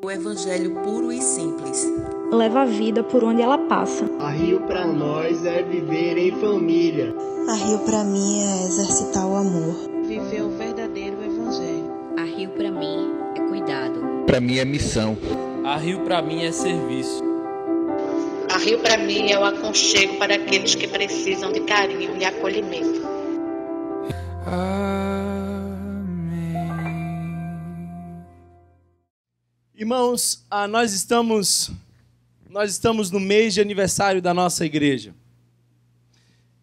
O evangelho puro e simples leva a vida por onde ela passa. A Rio para nós é viver em família. A Rio para mim é exercitar o amor. Viver o verdadeiro evangelho. A Rio para mim é cuidado. Para mim é missão. A Rio para mim é serviço. A Rio para mim é o aconchego para aqueles que precisam de carinho e acolhimento. Irmãos, nós estamos no mês de aniversário da nossa igreja.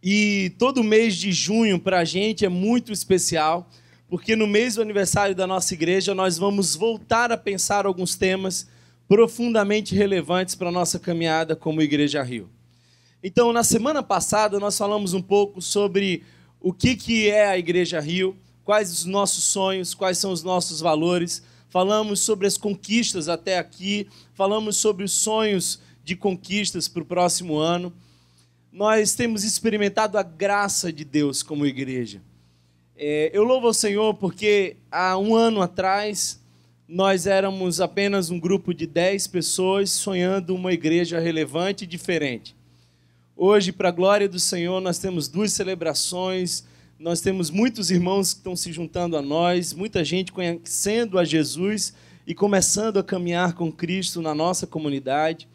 E todo mês de junho para a gente é muito especial, porque no mês do aniversário da nossa igreja nós vamos voltar a pensar alguns temas profundamente relevantes para a nossa caminhada como Igreja Rio. Então, na semana passada nós falamos um pouco sobre o que é a Igreja Rio, quais os nossos sonhos, quais são os nossos valores. Falamos sobre as conquistas até aqui, falamos sobre os sonhos de conquistas para o próximo ano. Nós temos experimentado a graça de Deus como igreja. Eu louvo ao Senhor porque há um ano atrás nós éramos apenas um grupo de 10 pessoas sonhando uma igreja relevante e diferente. Hoje, para a glória do Senhor, nós temos 2 celebrações. Nós temos muitos irmãos que estão se juntando a nós, muita gente conhecendo a Jesus e começando a caminhar com Cristo na nossa comunidade.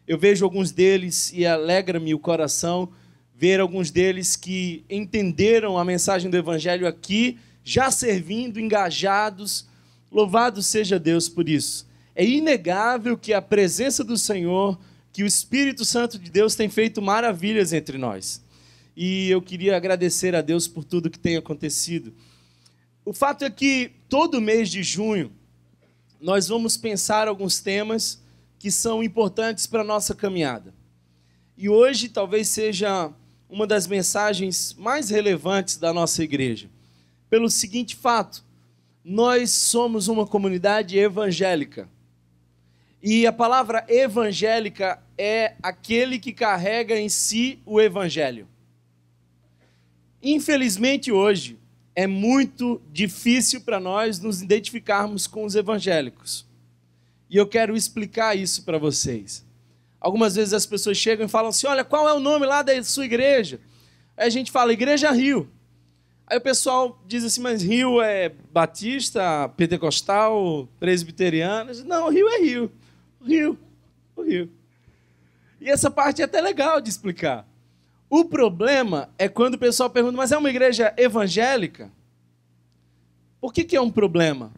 Eu vejo alguns deles e alegra-me o coração ver alguns deles que entenderam a mensagem do Evangelho aqui, já servindo, engajados. Louvado seja Deus por isso. É inegável que a presença do Senhor, que o Espírito Santo de Deus tem feito maravilhas entre nós. E eu queria agradecer a Deus por tudo que tem acontecido. O fato é que todo mês de junho nós vamos pensar alguns temas que são importantes para a nossa caminhada. E hoje talvez seja uma das mensagens mais relevantes da nossa igreja. Pelo seguinte fato, nós somos uma comunidade evangélica. E a palavra evangélica é aquele que carrega em si o evangelho. Infelizmente, hoje, é muito difícil para nós nos identificarmos com os evangélicos. E eu quero explicar isso para vocês. Algumas vezes as pessoas chegam e falam assim, olha, qual é o nome lá da sua igreja? Aí a gente fala, Igreja Rio. Aí o pessoal diz assim, mas Rio é batista, pentecostal, presbiteriano? Não, Rio é Rio. O Rio. E essa parte é até legal de explicar. O problema é quando o pessoal pergunta, mas é uma igreja evangélica? Por que é um problema?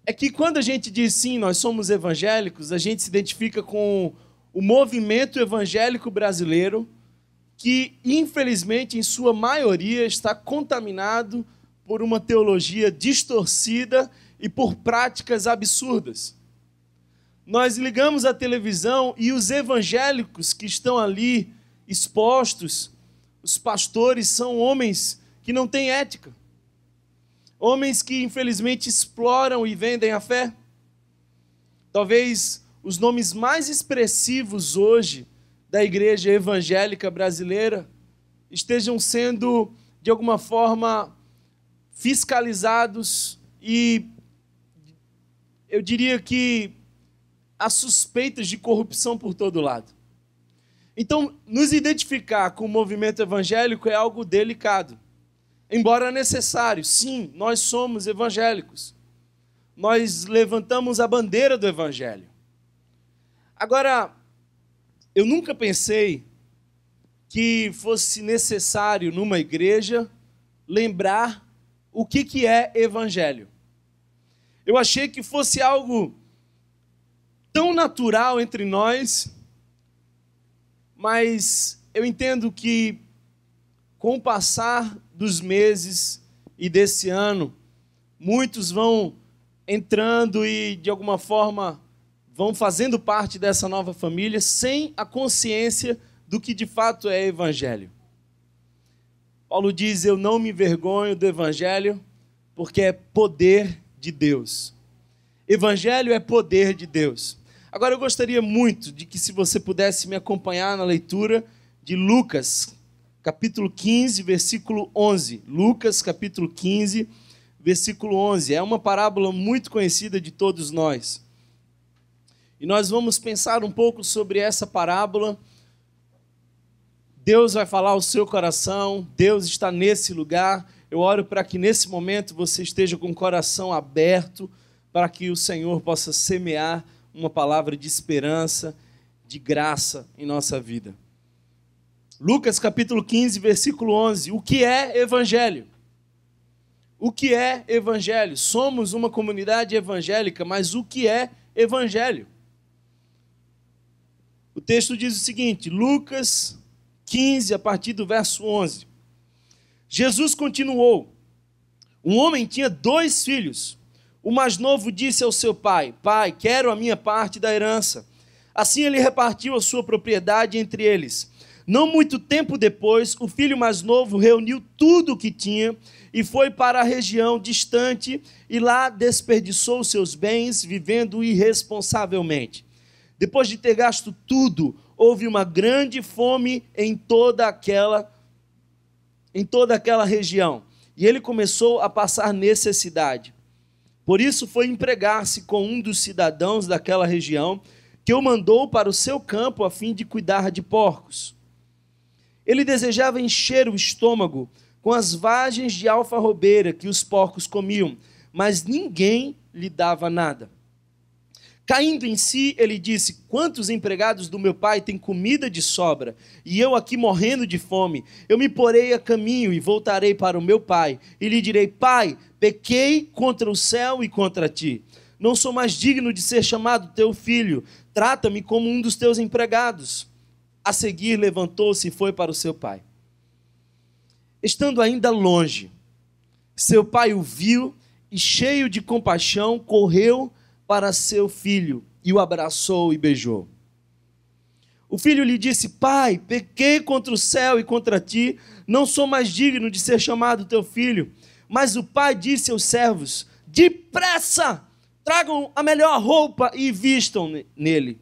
É que quando a gente diz sim, nós somos evangélicos, a gente se identifica com o movimento evangélico brasileiro, que infelizmente, em sua maioria, está contaminado por uma teologia distorcida e por práticas absurdas. Nós ligamos a televisão e os evangélicos que estão ali expostos, os pastores são homens que não têm ética. Homens que, infelizmente, exploram e vendem a fé. Talvez os nomes mais expressivos hoje da igreja evangélica brasileira estejam sendo, de alguma forma, fiscalizados e, eu diria que, há suspeitas de corrupção por todo lado. Então, nos identificar com o movimento evangélico é algo delicado. Embora necessário, sim, nós somos evangélicos. Nós levantamos a bandeira do evangelho. Agora, eu nunca pensei que fosse necessário numa igreja lembrar o que é evangelho. Eu achei que fosse algo tão natural entre nós, mas eu entendo que com o passar dos meses e desse ano, muitos vão entrando e, de alguma forma, vão fazendo parte dessa nova família sem a consciência do que de fato é evangelho. Paulo diz, eu não me envergonho do evangelho, porque é poder de Deus. Evangelho é poder de Deus. Agora eu gostaria muito de que, se você pudesse me acompanhar na leitura de Lucas, capítulo 15, versículo 11. Lucas, capítulo 15, versículo 11. É uma parábola muito conhecida de todos nós. E nós vamos pensar um pouco sobre essa parábola. Deus vai falar ao seu coração, Deus está nesse lugar. Eu oro para que nesse momento você esteja com o coração aberto, para que o Senhor possa semear uma palavra de esperança, de graça em nossa vida. Lucas capítulo 15, versículo 11. O que é evangelho? O que é evangelho? Somos uma comunidade evangélica, mas o que é evangelho? O texto diz o seguinte, Lucas 15, a partir do verso 11. Jesus continuou. Um homem tinha 2 filhos. O mais novo disse ao seu pai, pai, quero a minha parte da herança. Assim ele repartiu a sua propriedade entre eles. Não muito tempo depois, o filho mais novo reuniu tudo o que tinha e foi para a região distante e lá desperdiçou seus bens vivendo irresponsavelmente. Depois de ter gasto tudo, houve uma grande fome em toda aquela região. E ele começou a passar necessidade. Por isso foi empregar-se com um dos cidadãos daquela região, que o mandou para o seu campo a fim de cuidar de porcos. Ele desejava encher o estômago com as vagens de alfarrobeira que os porcos comiam, mas ninguém lhe dava nada. Caindo em si, ele disse, quantos empregados do meu pai têm comida de sobra, e eu aqui morrendo de fome? Eu me porei a caminho e voltarei para o meu pai, e lhe direi, pai, pequei contra o céu e contra ti. Não sou mais digno de ser chamado teu filho, trata-me como um dos teus empregados. A seguir, levantou-se e foi para o seu pai. Estando ainda longe, seu pai o viu e, cheio de compaixão, correu para seu filho e o abraçou e beijou. O filho lhe disse, pai, pequei contra o céu e contra ti, não sou mais digno de ser chamado teu filho. Mas o pai disse aos servos, depressa, tragam a melhor roupa e vistam nele.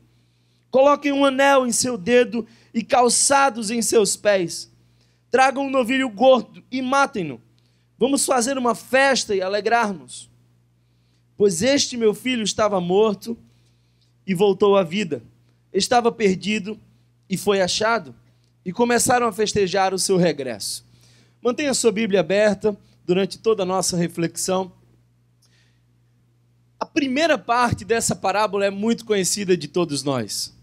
Coloquem um anel em seu dedo e calçados em seus pés. Tragam um novilho gordo e matem-no. Vamos fazer uma festa e alegrar-nos. Pois este meu filho estava morto e voltou à vida. Estava perdido e foi achado. E começaram a festejar o seu regresso. Mantenha a sua Bíblia aberta durante toda a nossa reflexão. A primeira parte dessa parábola é muito conhecida de todos nós.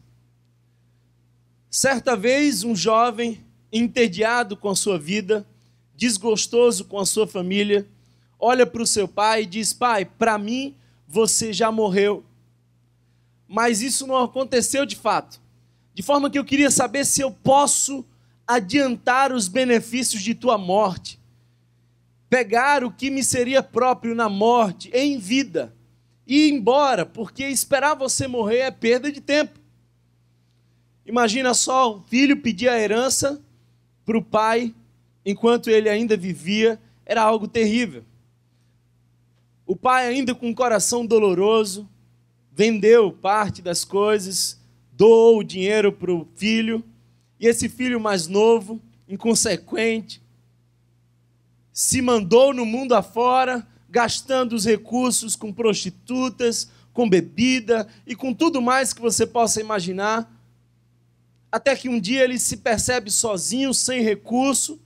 Certa vez, um jovem entediado com a sua vida, desgostoso com a sua família, olha para o seu pai e diz, pai, para mim você já morreu. Mas isso não aconteceu de fato. De forma que eu queria saber se eu posso adiantar os benefícios de tua morte. Pegar o que me seria próprio na morte, em vida, e ir embora, porque esperar você morrer é perda de tempo. Imagina só, o filho pedir a herança para o pai, enquanto ele ainda vivia, era algo terrível. O pai, ainda com um coração doloroso, vendeu parte das coisas, doou o dinheiro para o filho, e esse filho mais novo, inconsequente, se mandou no mundo afora, gastando os recursos com prostitutas, com bebida e com tudo mais que você possa imaginar, até que um dia ele se percebe sozinho, sem recurso,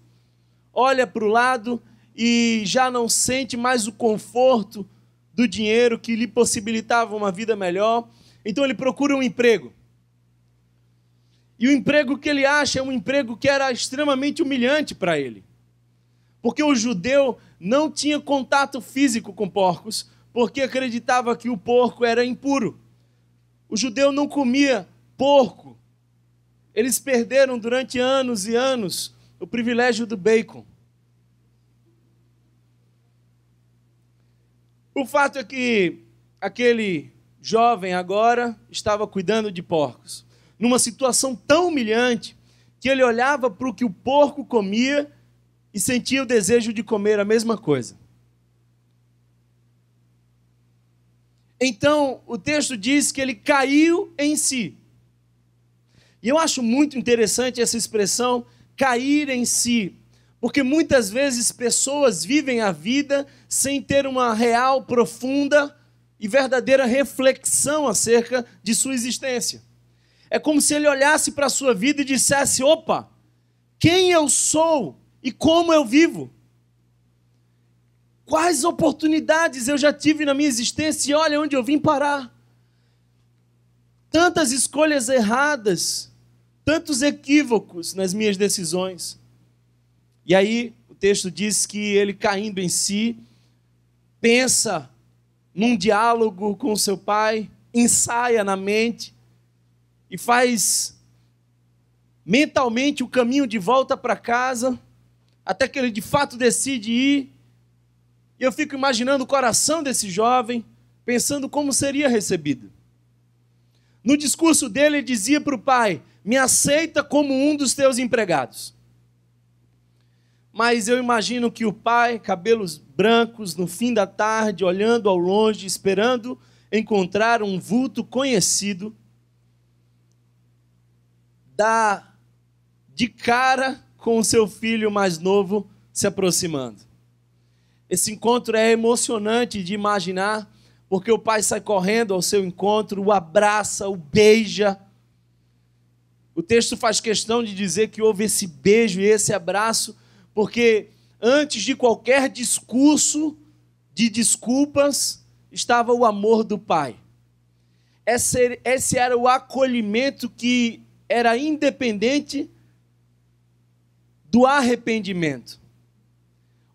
olha para o lado e já não sente mais o conforto do dinheiro que lhe possibilitava uma vida melhor. Então ele procura um emprego. E o emprego que ele acha é um emprego que era extremamente humilhante para ele. Porque o judeu não tinha contato físico com porcos, porque acreditava que o porco era impuro. O judeu não comia porco. Eles perderam durante anos e anos o privilégio do bacon. O fato é que aquele jovem agora estava cuidando de porcos, numa situação tão humilhante que ele olhava para o que o porco comia e sentia o desejo de comer a mesma coisa. Então, o texto diz que ele caiu em si. E eu acho muito interessante essa expressão, cair em si, porque muitas vezes pessoas vivem a vida sem ter uma real, profunda e verdadeira reflexão acerca de sua existência. É como se ele olhasse para a sua vida e dissesse: opa, quem eu sou e como eu vivo? Quais oportunidades eu já tive na minha existência e olha onde eu vim parar. Tantas escolhas erradas, tantos equívocos nas minhas decisões. E aí o texto diz que ele, caindo em si, pensa num diálogo com o seu pai, ensaia na mente e faz mentalmente o caminho de volta para casa, até que ele de fato decide ir. E eu fico imaginando o coração desse jovem, pensando como seria recebido. No discurso dele, ele dizia para o pai: me aceita como um dos teus empregados. Mas eu imagino que o pai, cabelos brancos, no fim da tarde, olhando ao longe, esperando encontrar um vulto conhecido, dá de cara com o seu filho mais novo se aproximando. Esse encontro é emocionante de imaginar, porque o pai sai correndo ao seu encontro, o abraça, o beija. O texto faz questão de dizer que houve esse beijo e esse abraço, porque antes de qualquer discurso de desculpas, estava o amor do pai. Esse era o acolhimento que era independente do arrependimento.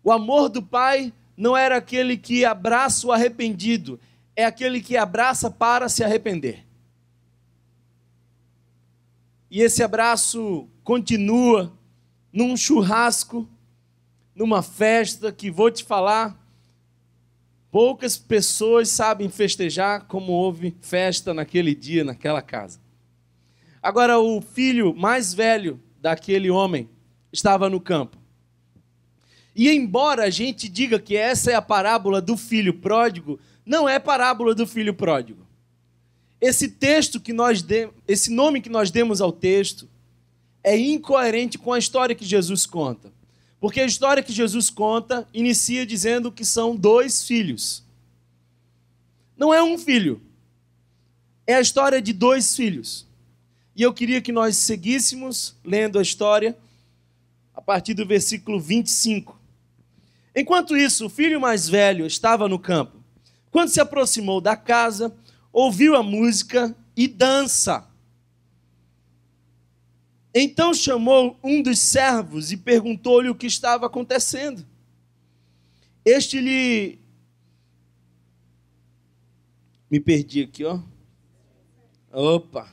O amor do pai não era aquele que abraça o arrependido, é aquele que abraça para se arrepender. E esse abraço continua num churrasco, numa festa que, vou te falar, poucas pessoas sabem festejar como houve festa naquele dia, naquela casa. Agora, o filho mais velho daquele homem estava no campo. E embora a gente diga que essa é a parábola do filho pródigo, não é parábola do filho pródigo. Esse nome que nós demos ao texto é incoerente com a história que Jesus conta. Porque a história que Jesus conta inicia dizendo que são 2 filhos. Não é um filho. É a história de 2 filhos. E eu queria que nós seguíssemos lendo a história a partir do versículo 25. Enquanto isso, o filho mais velho estava no campo. Quando se aproximou da casa, ouviu a música e dança. Então chamou um dos servos e perguntou-lhe o que estava acontecendo. Este lhe... Me perdi aqui, ó. Opa,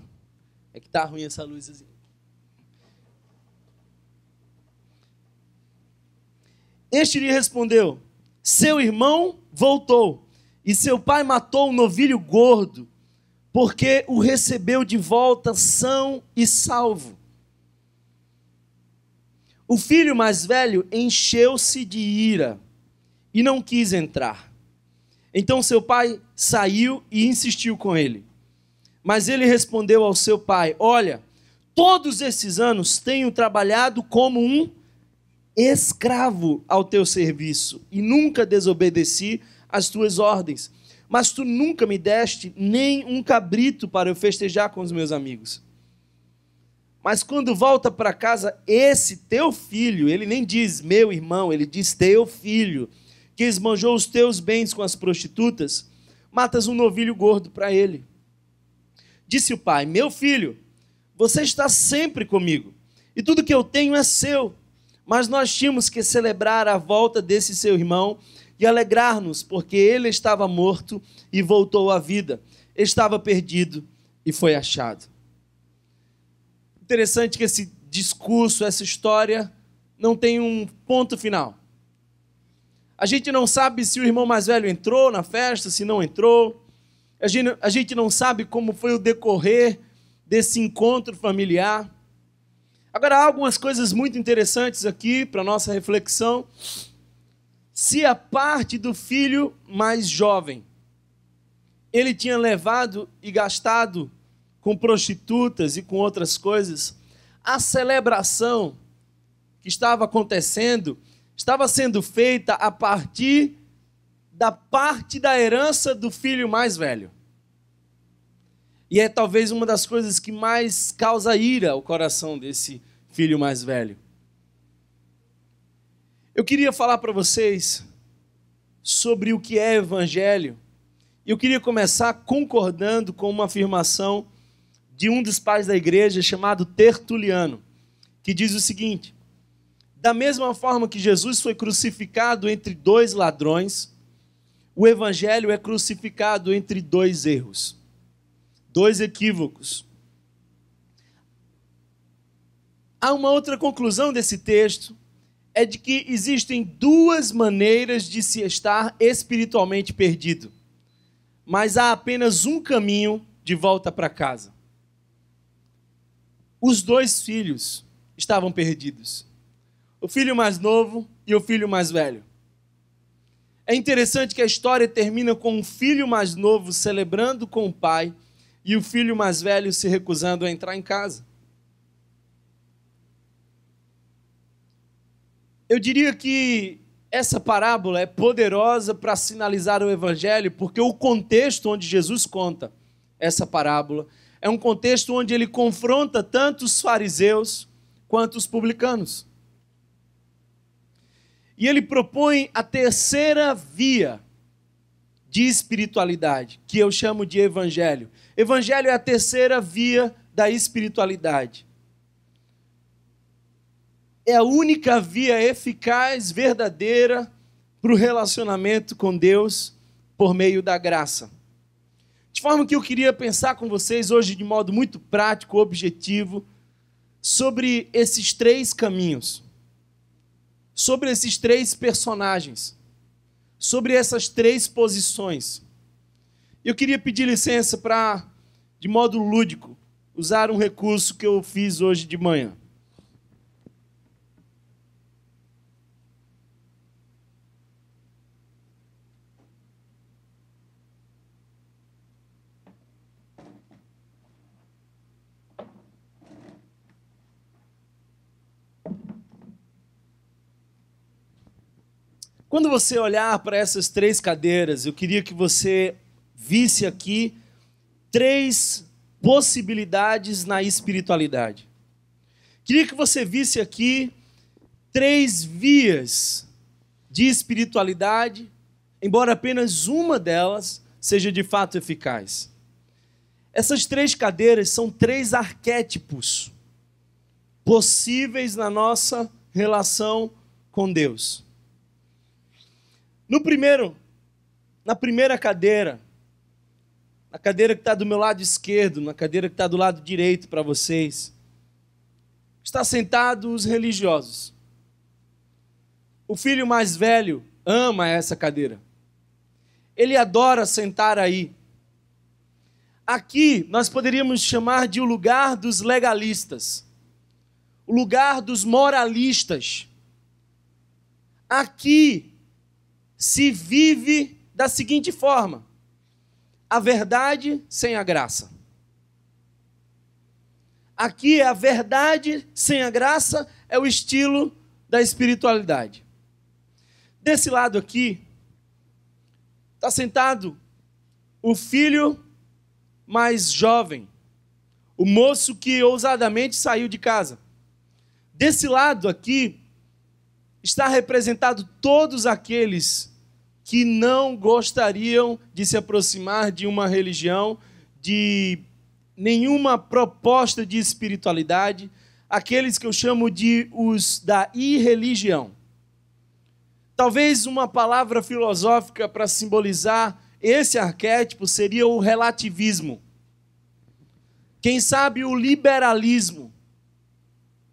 é que tá ruim essa luz assim. Este lhe respondeu: seu irmão voltou, e seu pai matou um novilho gordo, porque o recebeu de volta são e salvo. O filho mais velho encheu-se de ira e não quis entrar. Então seu pai saiu e insistiu com ele. Mas ele respondeu ao seu pai: olha, todos esses anos tenho trabalhado como um escravo ao teu serviço e nunca desobedeci às tuas ordens. Mas tu nunca me deste nem um cabrito para eu festejar com os meus amigos. Mas quando volta para casa, esse teu filho, ele nem diz meu irmão, ele diz teu filho, que esbanjou os teus bens com as prostitutas, matas um novilho gordo para ele. Disse o pai: meu filho, você está sempre comigo, e tudo que eu tenho é seu. Mas nós tínhamos que celebrar a volta desse seu irmão e alegrar-nos, porque ele estava morto e voltou à vida, estava perdido e foi achado. Interessante que esse discurso, essa história, não tem um ponto final. A gente não sabe se o irmão mais velho entrou na festa, se não entrou. A gente não sabe como foi o decorrer desse encontro familiar. Agora, há algumas coisas muito interessantes aqui para a nossa reflexão. Se a parte do filho mais jovem, ele tinha levado e gastado com prostitutas e com outras coisas, a celebração que estava acontecendo estava sendo feita a partir da parte da herança do filho mais velho. E é talvez uma das coisas que mais causa ira ao coração desse filho mais velho. Eu queria falar para vocês sobre o que é evangelho. E eu queria começar concordando com uma afirmação de um dos pais da igreja chamado Tertuliano, que diz o seguinte: da mesma forma que Jesus foi crucificado entre dois ladrões, o evangelho é crucificado entre dois erros, dois equívocos. Há uma outra conclusão desse texto, é de que existem duas maneiras de se estar espiritualmente perdido, mas há apenas um caminho de volta para casa. Os dois filhos estavam perdidos, o filho mais novo e o filho mais velho. É interessante que a história termina com o filho mais novo celebrando com o pai e o filho mais velho se recusando a entrar em casa. Eu diria que essa parábola é poderosa para sinalizar o evangelho, porque o contexto onde Jesus conta essa parábola é um contexto onde ele confronta tanto os fariseus quanto os publicanos. E ele propõe a terceira via de espiritualidade, que eu chamo de evangelho. Evangelho é a terceira via da espiritualidade. É a única via eficaz, verdadeira, para o relacionamento com Deus por meio da graça. De forma que eu queria pensar com vocês hoje de modo muito prático, objetivo, sobre esses três caminhos, sobre esses três personagens, sobre essas três posições. Eu queria pedir licença para, de modo lúdico, usar um recurso que eu fiz hoje de manhã. Quando você olhar para essas três cadeiras, eu queria que você visse aqui três possibilidades na espiritualidade. Queria que você visse aqui três vias de espiritualidade, embora apenas uma delas seja de fato eficaz. Essas três cadeiras são três arquétipos possíveis na nossa relação com Deus. Na primeira cadeira, na cadeira que está do meu lado esquerdo, na cadeira que está do lado direito para vocês, está sentado os religiosos. O filho mais velho ama essa cadeira. Ele adora sentar aí. Aqui nós poderíamos chamar de o lugar dos legalistas, o lugar dos moralistas. Aqui se vive da seguinte forma: a verdade sem a graça. Aqui a verdade sem a graça é o estilo da espiritualidade. Desse lado aqui está sentado o filho mais jovem, o moço que ousadamente saiu de casa. Desse lado aqui está representado todos aqueles que não gostariam de se aproximar de uma religião, de nenhuma proposta de espiritualidade, aqueles que eu chamo de os da irreligião. Talvez uma palavra filosófica para simbolizar esse arquétipo seria o relativismo. Quem sabe o liberalismo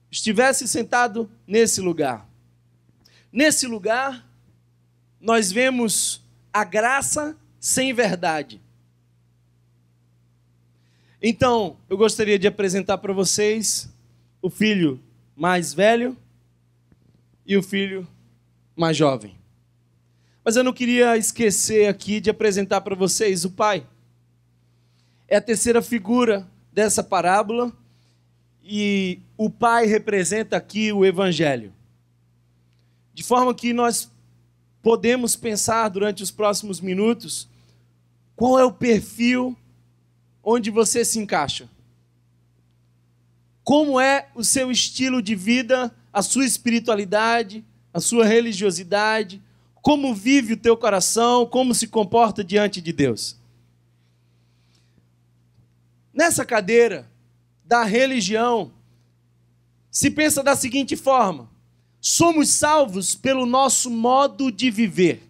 estivesse sentado nesse lugar. Nesse lugar, nós vemos a graça sem verdade. Então, eu gostaria de apresentar para vocês o filho mais velho e o filho mais jovem. Mas eu não queria esquecer aqui de apresentar para vocês o pai. É a terceira figura dessa parábola e o pai representa aqui o evangelho. De forma que nós podemos pensar durante os próximos minutos qual é o perfil onde você se encaixa. Como é o seu estilo de vida, a sua espiritualidade, a sua religiosidade, como vive o teu coração, como se comporta diante de Deus. Nessa cadeira da religião, se pensa da seguinte forma: somos salvos pelo nosso modo de viver.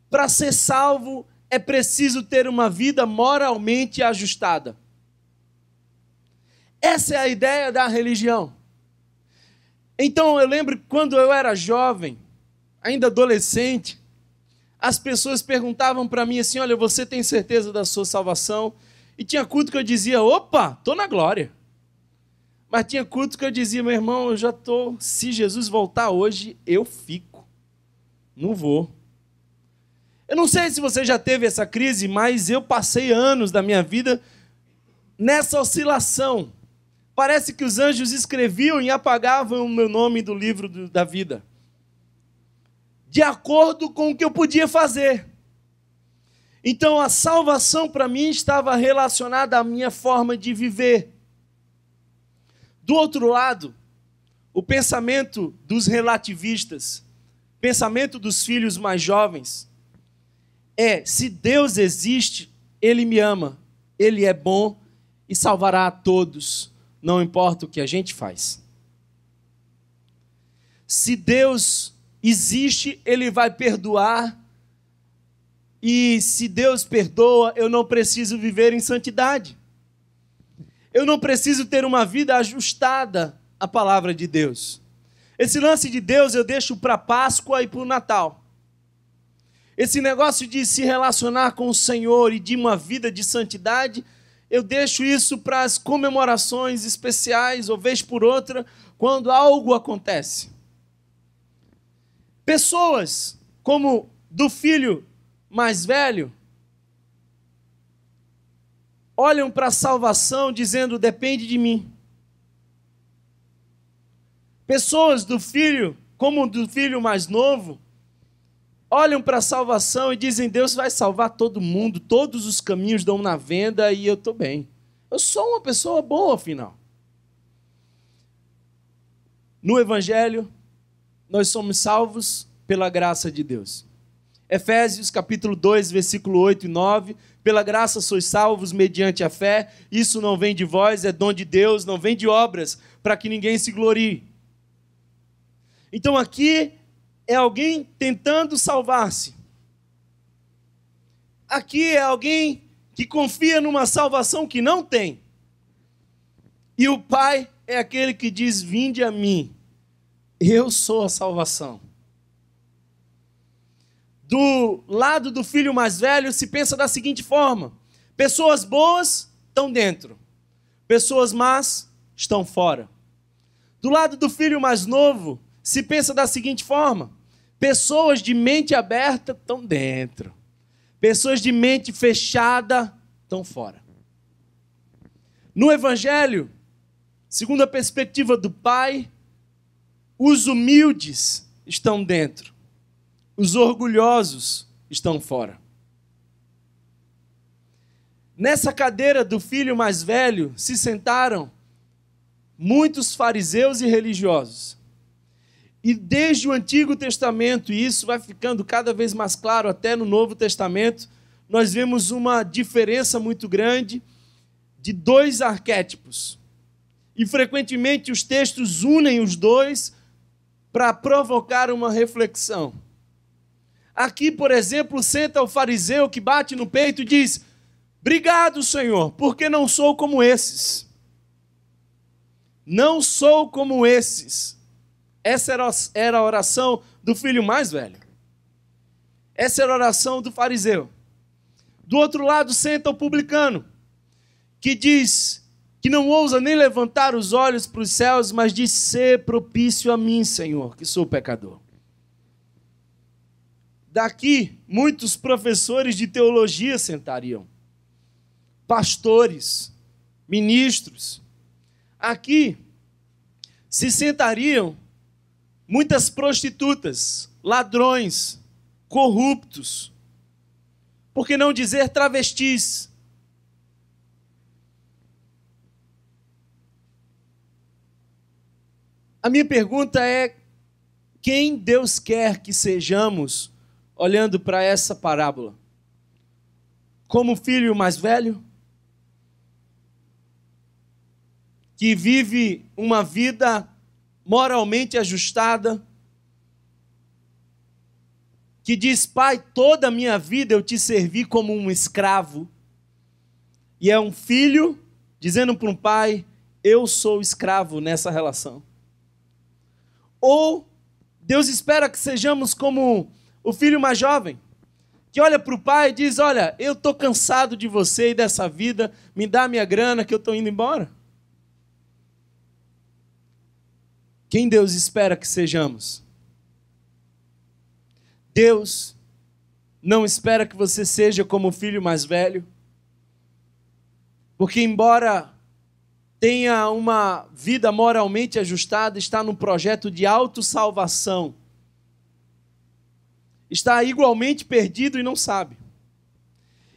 Para ser salvo, é preciso ter uma vida moralmente ajustada. Essa é a ideia da religião. Então eu lembro que quando eu era jovem, ainda adolescente, as pessoas perguntavam para mim assim: olha, você tem certeza da sua salvação? E tinha culto que eu dizia: opa, estou na glória. Mas tinha culto que eu dizia: meu irmão, eu já estou, se Jesus voltar hoje, eu fico. Não vou. Eu não sei se você já teve essa crise, mas eu passei anos da minha vida nessa oscilação. Parece que os anjos escreviam e apagavam o meu nome do livro da vida, de acordo com o que eu podia fazer. Então a salvação para mim estava relacionada à minha forma de viver. Do outro lado, o pensamento dos relativistas, pensamento dos filhos mais jovens, é: se Deus existe, Ele me ama, Ele é bom e salvará a todos, não importa o que a gente faz. Se Deus existe, Ele vai perdoar, e se Deus perdoa, eu não preciso viver em santidade. Eu não preciso ter uma vida ajustada à palavra de Deus. Esse lance de Deus eu deixo para a Páscoa e para o Natal. Esse negócio de se relacionar com o Senhor e de uma vida de santidade, eu deixo isso para as comemorações especiais, ou vez por outra, quando algo acontece. Pessoas como do filho mais velho olham para a salvação dizendo: depende de mim. Pessoas do filho, como do filho mais novo, olham para a salvação e dizem: Deus vai salvar todo mundo, todos os caminhos dão na venda e eu estou bem. Eu sou uma pessoa boa, afinal. No Evangelho, nós somos salvos pela graça de Deus. Efésios capítulo 2, versículo 8 e 9. Pela graça sois salvos mediante a fé. Isso não vem de vós, é dom de Deus, não vem de obras, para que ninguém se glorie. Então aqui é alguém tentando salvar-se. Aqui é alguém que confia numa salvação que não tem. E o Pai é aquele que diz: vinde a mim, eu sou a salvação. Do lado do filho mais velho se pensa da seguinte forma: pessoas boas estão dentro, pessoas más estão fora. Do lado do filho mais novo se pensa da seguinte forma: pessoas de mente aberta estão dentro, pessoas de mente fechada estão fora. No Evangelho, segundo a perspectiva do Pai, os humildes estão dentro, os orgulhosos estão fora. Nessa cadeira do filho mais velho se sentaram muitos fariseus e religiosos. E desde o Antigo Testamento, e isso vai ficando cada vez mais claro até no Novo Testamento, nós vemos uma diferença muito grande de dois arquétipos. E frequentemente os textos unem os dois para provocar uma reflexão. Aqui, por exemplo, senta o fariseu que bate no peito e diz: obrigado, Senhor, porque não sou como esses. Não sou como esses. Essa era a oração do filho mais velho. Essa era a oração do fariseu. Do outro lado senta o publicano, que diz que não ousa nem levantar os olhos para os céus, mas diz: ser propício a mim, Senhor, que sou pecador. Daqui, muitos professores de teologia sentariam, pastores, ministros. Aqui se sentariam muitas prostitutas, ladrões, corruptos, por que não dizer travestis? A minha pergunta é: quem Deus quer que sejamos olhando para essa parábola? Como o filho mais velho, que vive uma vida moralmente ajustada, que diz: pai, toda a minha vida eu te servi como um escravo, e é um filho dizendo para um pai: eu sou escravo nessa relação. Ou Deus espera que sejamos como o filho mais jovem, que olha para o pai e diz: olha, eu estou cansado de você e dessa vida, me dá a minha grana que eu estou indo embora. Quem Deus espera que sejamos? Deus não espera que você seja como o filho mais velho, porque embora tenha uma vida moralmente ajustada, está num projeto de autossalvação, está igualmente perdido e não sabe.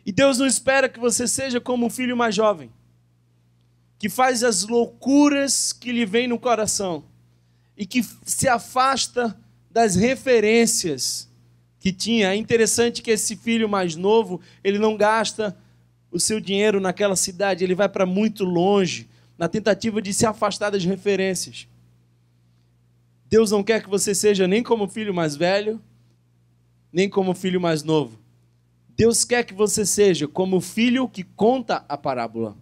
E Deus não espera que você seja como o filho mais jovem, que faz as loucuras que lhe vêm no coração e que se afasta das referências que tinha. É interessante que esse filho mais novo, ele não gasta o seu dinheiro naquela cidade, ele vai para muito longe, na tentativa de se afastar das referências. Deus não quer que você seja nem como o filho mais velho, nem como o filho mais novo. Deus quer que você seja como o filho que conta a parábola.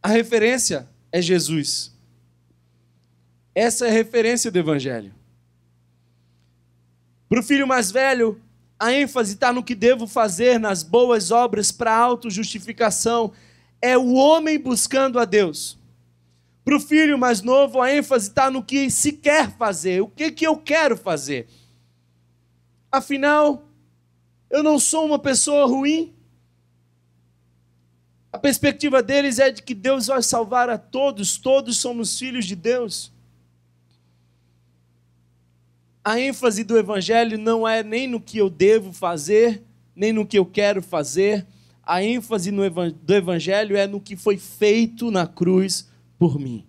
A referência é Jesus. Essa é a referência do Evangelho. Para o filho mais velho, a ênfase está no que devo fazer, nas boas obras para autojustificação. É o homem buscando a Deus. Para o filho mais novo, a ênfase está no que se quer fazer. O que eu quero fazer? Afinal, eu não sou uma pessoa ruim. A perspectiva deles é de que Deus vai salvar a todos. Todos somos filhos de Deus. A ênfase do Evangelho não é nem no que eu devo fazer, nem no que eu quero fazer. A ênfase do Evangelho é no que foi feito na cruz por mim.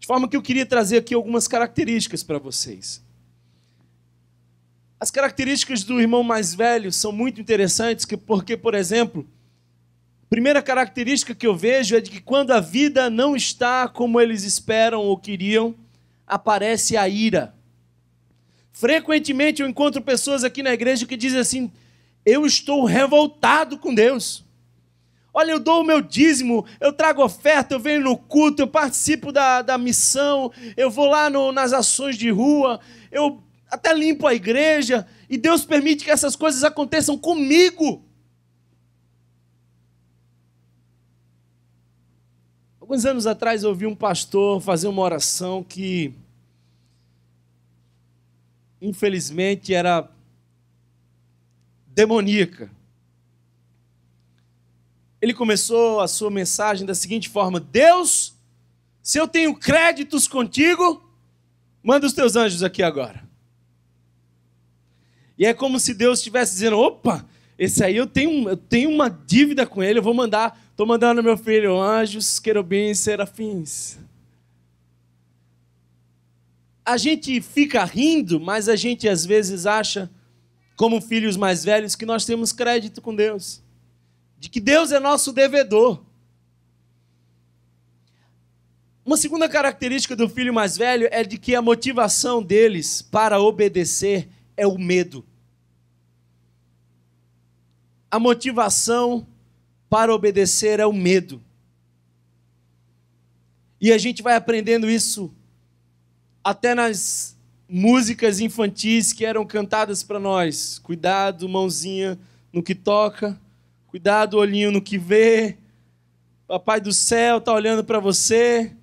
De forma que eu queria trazer aqui algumas características para vocês. As características do irmão mais velho são muito interessantes, porque, por exemplo, a primeira característica que eu vejo é de que quando a vida não está como eles esperam ou queriam, aparece a ira. Frequentemente eu encontro pessoas aqui na igreja que dizem assim: eu estou revoltado com Deus. Olha, eu dou o meu dízimo, eu trago oferta, eu venho no culto, eu participo da missão, eu vou lá nas ações de rua, eu até limpo a igreja, e Deus permite que essas coisas aconteçam comigo. Alguns anos atrás eu ouvi um pastor fazer uma oração que, infelizmente, era demoníaca. Ele começou a sua mensagem da seguinte forma: Deus, se eu tenho créditos contigo, manda os teus anjos aqui agora. E é como se Deus estivesse dizendo: opa, esse aí eu tenho uma dívida com ele, eu vou mandar, estou mandando meu filho anjos, querubins, serafins. A gente fica rindo, mas a gente às vezes acha, como filhos mais velhos, que nós temos crédito com Deus, de que Deus é nosso devedor. Uma segunda característica do filho mais velho é de que a motivação deles para obedecer é o medo. A motivação para obedecer é o medo. E a gente vai aprendendo isso até nas músicas infantis que eram cantadas para nós. Cuidado, mãozinha no que toca. Cuidado, olhinho no que vê. Papai do céu está olhando para você.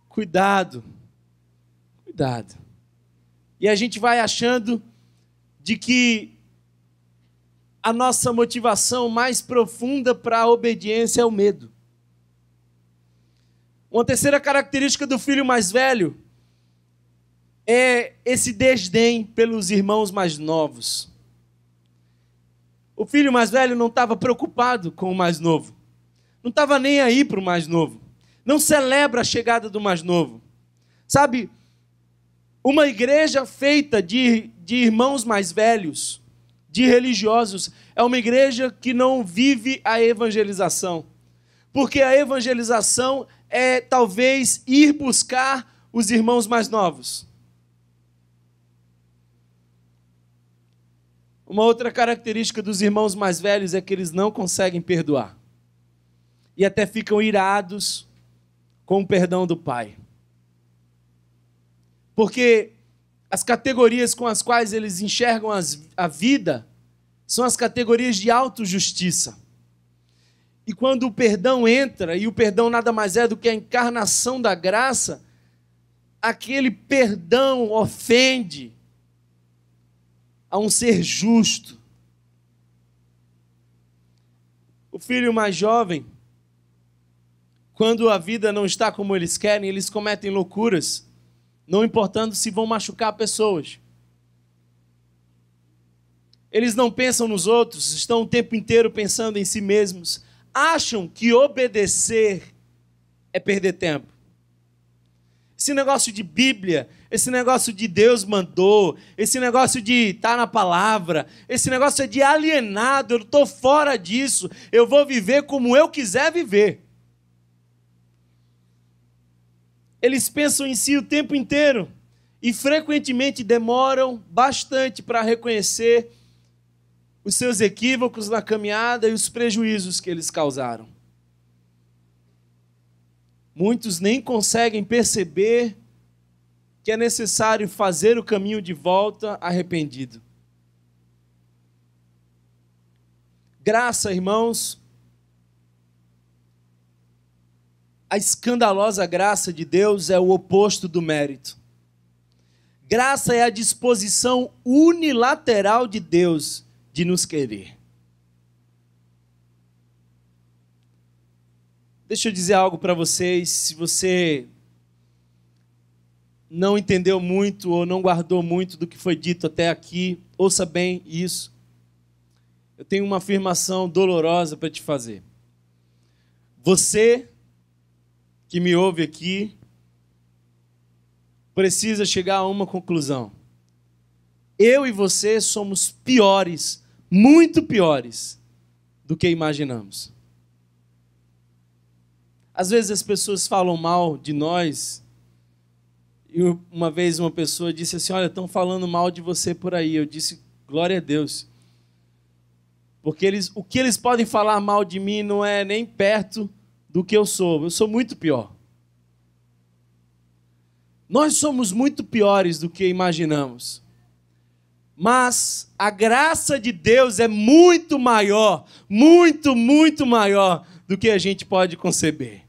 Cuidado. Cuidado. E a gente vai achando de que a nossa motivação mais profunda para a obediência é o medo. Uma terceira característica do filho mais velho é esse desdém pelos irmãos mais novos. O filho mais velho não estava preocupado com o mais novo. Não estava nem aí para o mais novo. Não celebra a chegada do mais novo. Sabe, uma igreja feita de irmãos mais velhos, de religiosos, é uma igreja que não vive a evangelização. Porque a evangelização é talvez ir buscar os irmãos mais novos. Uma outra característica dos irmãos mais velhos é que eles não conseguem perdoar. E até ficam irados com o perdão do pai. Porque as categorias com as quais eles enxergam a vida são as categorias de autojustiça. E quando o perdão entra, e o perdão nada mais é do que a encarnação da graça, aquele perdão ofende a um ser justo. O filho mais jovem, quando a vida não está como eles querem, eles cometem loucuras, não importando se vão machucar pessoas. Eles não pensam nos outros, estão o tempo inteiro pensando em si mesmos. Acham que obedecer é perder tempo. Esse negócio de Bíblia, esse negócio de Deus mandou, esse negócio de estar na palavra, esse negócio é de alienado, eu estou fora disso, eu vou viver como eu quiser viver. Eles pensam em si o tempo inteiro e frequentemente demoram bastante para reconhecer os seus equívocos na caminhada e os prejuízos que eles causaram. Muitos nem conseguem perceber que é necessário fazer o caminho de volta arrependido. Graça, irmãos, a escandalosa graça de Deus é o oposto do mérito. Graça é a disposição unilateral de Deus de nos querer. Deixa eu dizer algo para vocês, se você não entendeu muito ou não guardou muito do que foi dito até aqui, ouça bem isso. Eu tenho uma afirmação dolorosa para te fazer. Você que me ouve aqui precisa chegar a uma conclusão. Eu e você somos piores, muito piores do que imaginamos. Às vezes as pessoas falam mal de nós. E uma vez uma pessoa disse assim, olha, estão falando mal de você por aí. Eu disse, glória a Deus. Porque o que eles podem falar mal de mim não é nem perto do que eu sou. Eu sou muito pior. Nós somos muito piores do que imaginamos. Mas a graça de Deus é muito maior, muito, muito maior do que a gente pode conceber.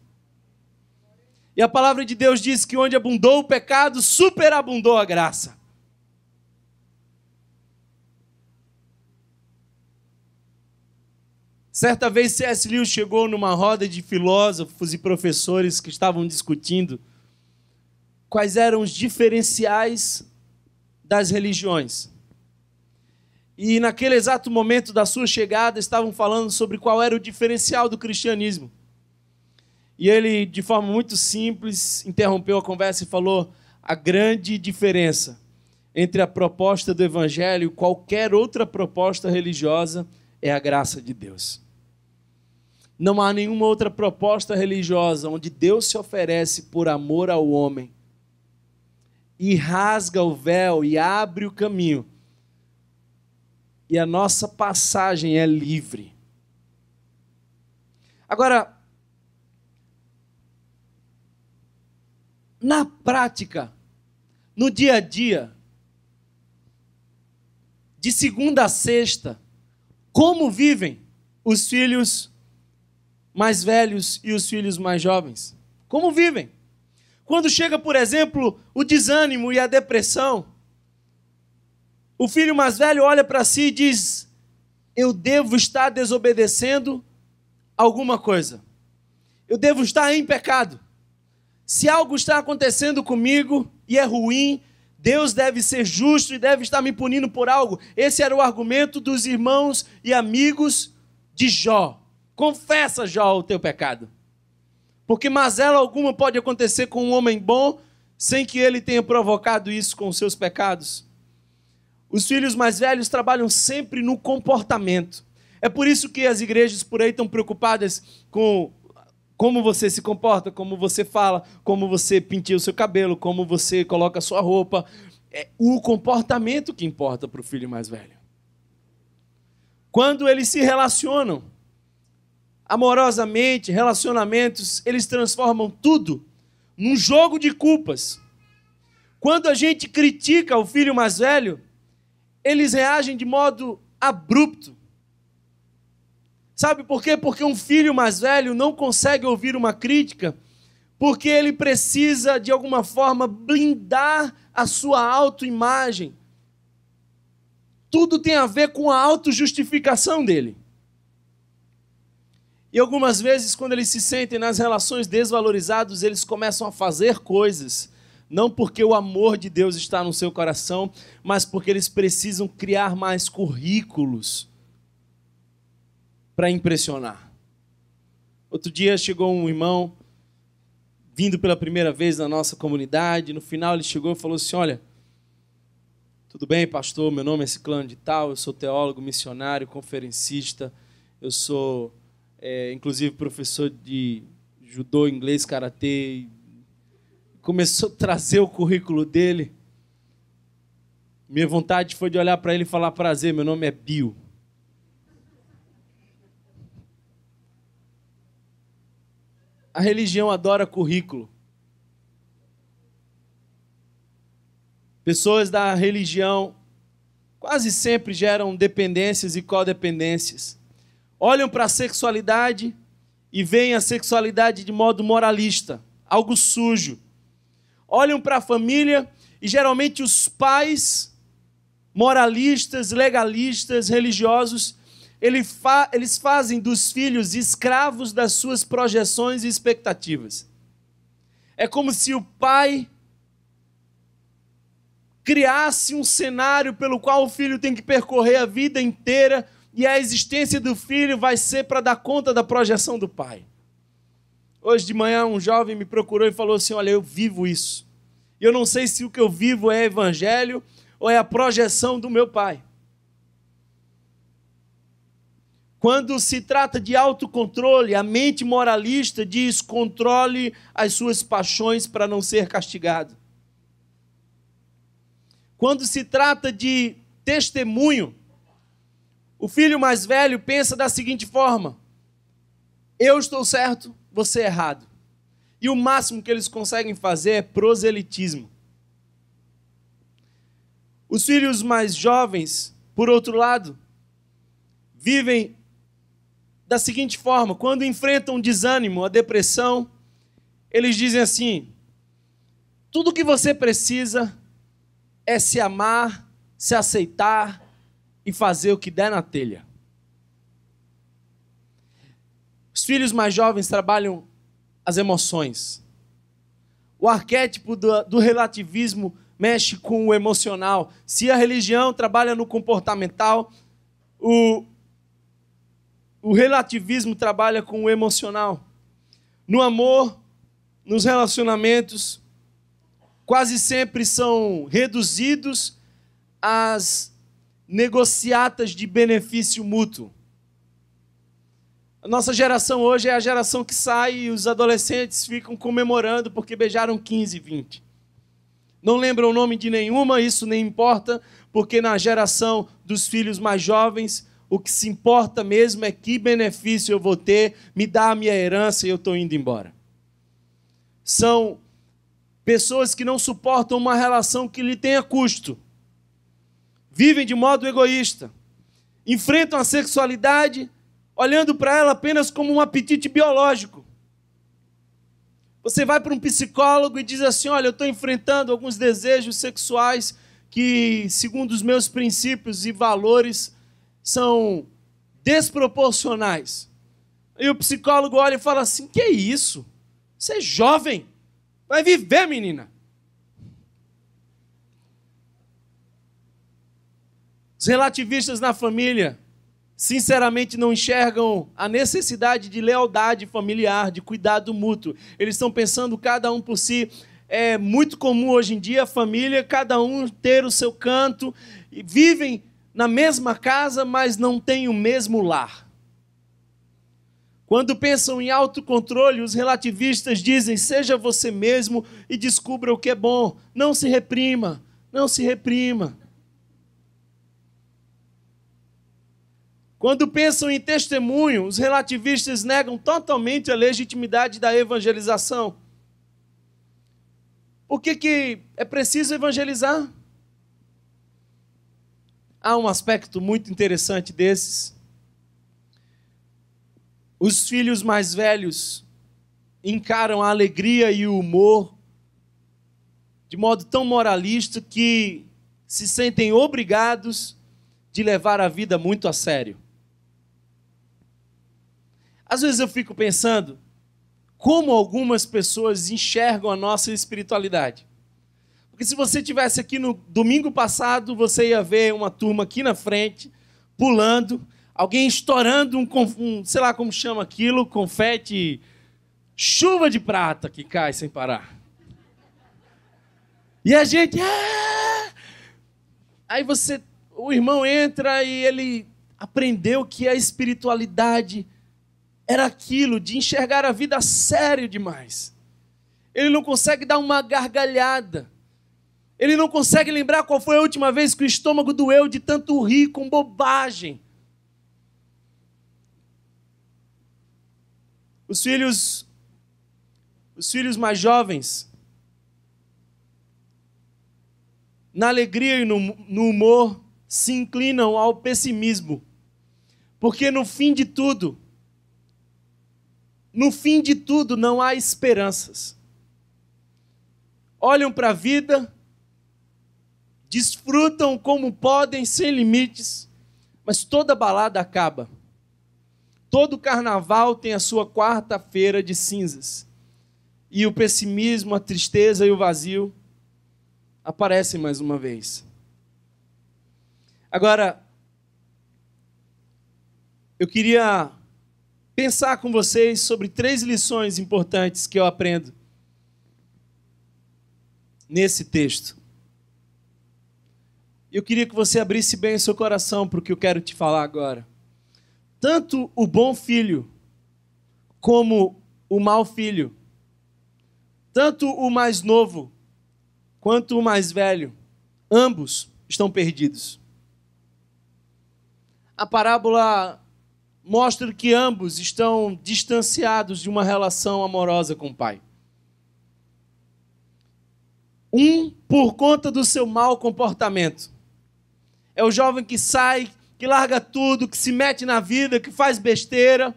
E a palavra de Deus diz que onde abundou o pecado, superabundou a graça. Certa vez C.S. Lewis chegou numa roda de filósofos e professores que estavam discutindo quais eram os diferenciais das religiões. E naquele exato momento da sua chegada, estavam falando sobre qual era o diferencial do cristianismo. E ele, de forma muito simples, interrompeu a conversa e falou: a grande diferença entre a proposta do Evangelho e qualquer outra proposta religiosa é a graça de Deus. Não há nenhuma outra proposta religiosa onde Deus se oferece por amor ao homem e rasga o véu e abre o caminho. E a nossa passagem é livre. Agora, na prática, no dia a dia, de segunda a sexta, como vivem os filhos mais velhos e os filhos mais jovens? Como vivem? Quando chega, por exemplo, o desânimo e a depressão, o filho mais velho olha para si e diz: eu devo estar desobedecendo alguma coisa. Eu devo estar em pecado. Se algo está acontecendo comigo e é ruim, Deus deve ser justo e deve estar me punindo por algo. Esse era o argumento dos irmãos e amigos de Jó. Confessa, Jó, o teu pecado. Porque mazela alguma pode acontecer com um homem bom sem que ele tenha provocado isso com os seus pecados. Os filhos mais velhos trabalham sempre no comportamento. É por isso que as igrejas por aí estão preocupadas com como você se comporta, como você fala, como você penteia o seu cabelo, como você coloca a sua roupa. É o comportamento que importa para o filho mais velho. Quando eles se relacionam amorosamente, relacionamentos, eles transformam tudo num jogo de culpas. Quando a gente critica o filho mais velho, eles reagem de modo abrupto. Sabe por quê? Porque um filho mais velho não consegue ouvir uma crítica, porque ele precisa, de alguma forma, blindar a sua autoimagem. Tudo tem a ver com a autojustificação dele. E algumas vezes, quando eles se sentem nas relações desvalorizados, eles começam a fazer coisas, não porque o amor de Deus está no seu coração, mas porque eles precisam criar mais currículos para impressionar. Outro dia chegou um irmão, vindo pela primeira vez na nossa comunidade, no final ele chegou e falou assim: olha, tudo bem, pastor, meu nome é Ciclano de tal, eu sou teólogo, missionário, conferencista, eu sou, inclusive, professor de judô, inglês, karatê. Começou a trazer o currículo dele. Minha vontade foi de olhar para ele e falar: prazer, meu nome é Bill. A religião adora currículo. Pessoas da religião quase sempre geram dependências e codependências. Olham para a sexualidade e veem a sexualidade de modo moralista, algo sujo. Olham para a família e geralmente os pais moralistas, legalistas, religiosos, eles fazem dos filhos escravos das suas projeções e expectativas. É como se o pai criasse um cenário pelo qual o filho tem que percorrer a vida inteira e a existência do filho vai ser para dar conta da projeção do pai. Hoje de manhã um jovem me procurou e falou assim: olha, eu vivo isso. E eu não sei se o que eu vivo é evangelho ou é a projeção do meu pai. Quando se trata de autocontrole, a mente moralista diz: controle as suas paixões para não ser castigado. Quando se trata de testemunho, o filho mais velho pensa da seguinte forma: eu estou certo, você é errado. E o máximo que eles conseguem fazer é proselitismo. Os filhos mais jovens, por outro lado, vivem da seguinte forma: quando enfrentam o desânimo, a depressão, eles dizem assim: tudo que você precisa é se amar, se aceitar e fazer o que der na telha. Os filhos mais jovens trabalham as emoções. O arquétipo do relativismo mexe com o emocional. Se a religião trabalha no comportamental, o relativismo trabalha com o emocional. No amor, nos relacionamentos, quase sempre são reduzidos às negociatas de benefício mútuo. A nossa geração hoje é a geração que sai e os adolescentes ficam comemorando porque beijaram 15, 20. Não lembram o nome de nenhuma, isso nem importa, porque na geração dos filhos mais jovens, o que se importa mesmo é que benefício eu vou ter, me dá a minha herança e eu estou indo embora. São pessoas que não suportam uma relação que lhe tenha custo. Vivem de modo egoísta. Enfrentam a sexualidade olhando para ela apenas como um apetite biológico. Você vai para um psicólogo e diz assim: olha, eu estou enfrentando alguns desejos sexuais que, segundo os meus princípios e valores, são desproporcionais. E o psicólogo olha e fala assim: que é isso? Você é jovem. Vai viver, menina. Os relativistas na família, sinceramente, não enxergam a necessidade de lealdade familiar, de cuidado mútuo. Eles estão pensando cada um por si. É muito comum hoje em dia a família, cada um ter o seu canto, e vivem na mesma casa, mas não têm o mesmo lar. Quando pensam em autocontrole, os relativistas dizem: seja você mesmo e descubra o que é bom. Não se reprima, não se reprima. Quando pensam em testemunho, os relativistas negam totalmente a legitimidade da evangelização. Por que é preciso evangelizar? Há um aspecto muito interessante desses. Os filhos mais velhos encaram a alegria e o humor de modo tão moralista que se sentem obrigados de levar a vida muito a sério. Às vezes eu fico pensando como algumas pessoas enxergam a nossa espiritualidade. Porque se você estivesse aqui no domingo passado, você ia ver uma turma aqui na frente, pulando, alguém estourando sei lá como chama aquilo, confete, chuva de prata que cai sem parar. E a gente... Aí o irmão entra e ele aprendeu que a espiritualidade era aquilo de enxergar a vida sério demais. Ele não consegue dar uma gargalhada. Ele não consegue lembrar qual foi a última vez que o estômago doeu de tanto rir com bobagem. Os filhos mais jovens, na alegria e no humor, se inclinam ao pessimismo. Porque no fim de tudo não há esperanças. Olham para a vida, desfrutam como podem, sem limites, mas toda balada acaba. Todo carnaval tem a sua quarta-feira de cinzas. E o pessimismo, a tristeza e o vazio aparecem mais uma vez. Agora, eu queria pensar com vocês sobre 3 lições importantes que eu aprendo nesse texto. Eu queria que você abrisse bem o seu coração para o que eu quero te falar agora. Tanto o bom filho como o mau filho, tanto o mais novo quanto o mais velho, ambos estão perdidos. A parábola mostra que ambos estão distanciados de uma relação amorosa com o Pai. Um, por conta do seu mau comportamento. É o jovem que sai, que larga tudo, que se mete na vida, que faz besteira.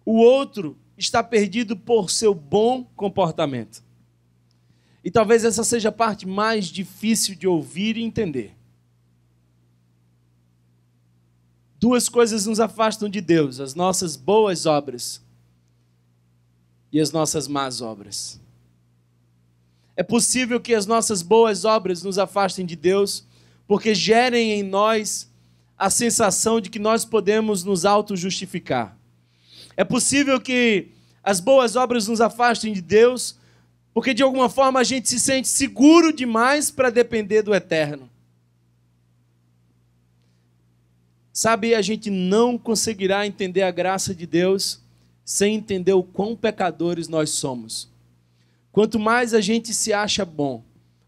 O outro está perdido por seu bom comportamento. E talvez essa seja a parte mais difícil de ouvir e entender. 2 coisas nos afastam de Deus: as nossas boas obras e as nossas más obras. É possível que as nossas boas obras nos afastem de Deus porque gerem em nós a sensação de que nós podemos nos auto-justificar. É possível que as boas obras nos afastem de Deus porque de alguma forma a gente se sente seguro demais para depender do eterno. Sabe, a gente não conseguirá entender a graça de Deus sem entender o quão pecadores nós somos. Quanto mais a gente se acha bom,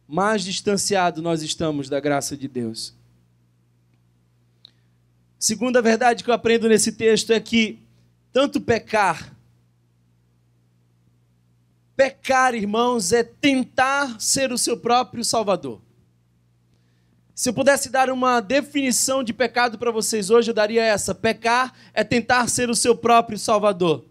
mais distanciado nós estamos da graça de Deus. Segunda verdade que eu aprendo nesse texto é que tanto pecar, irmãos, é tentar ser o seu próprio Salvador. Se eu pudesse dar uma definição de pecado para vocês hoje, eu daria essa: pecar é tentar ser o seu próprio Salvador.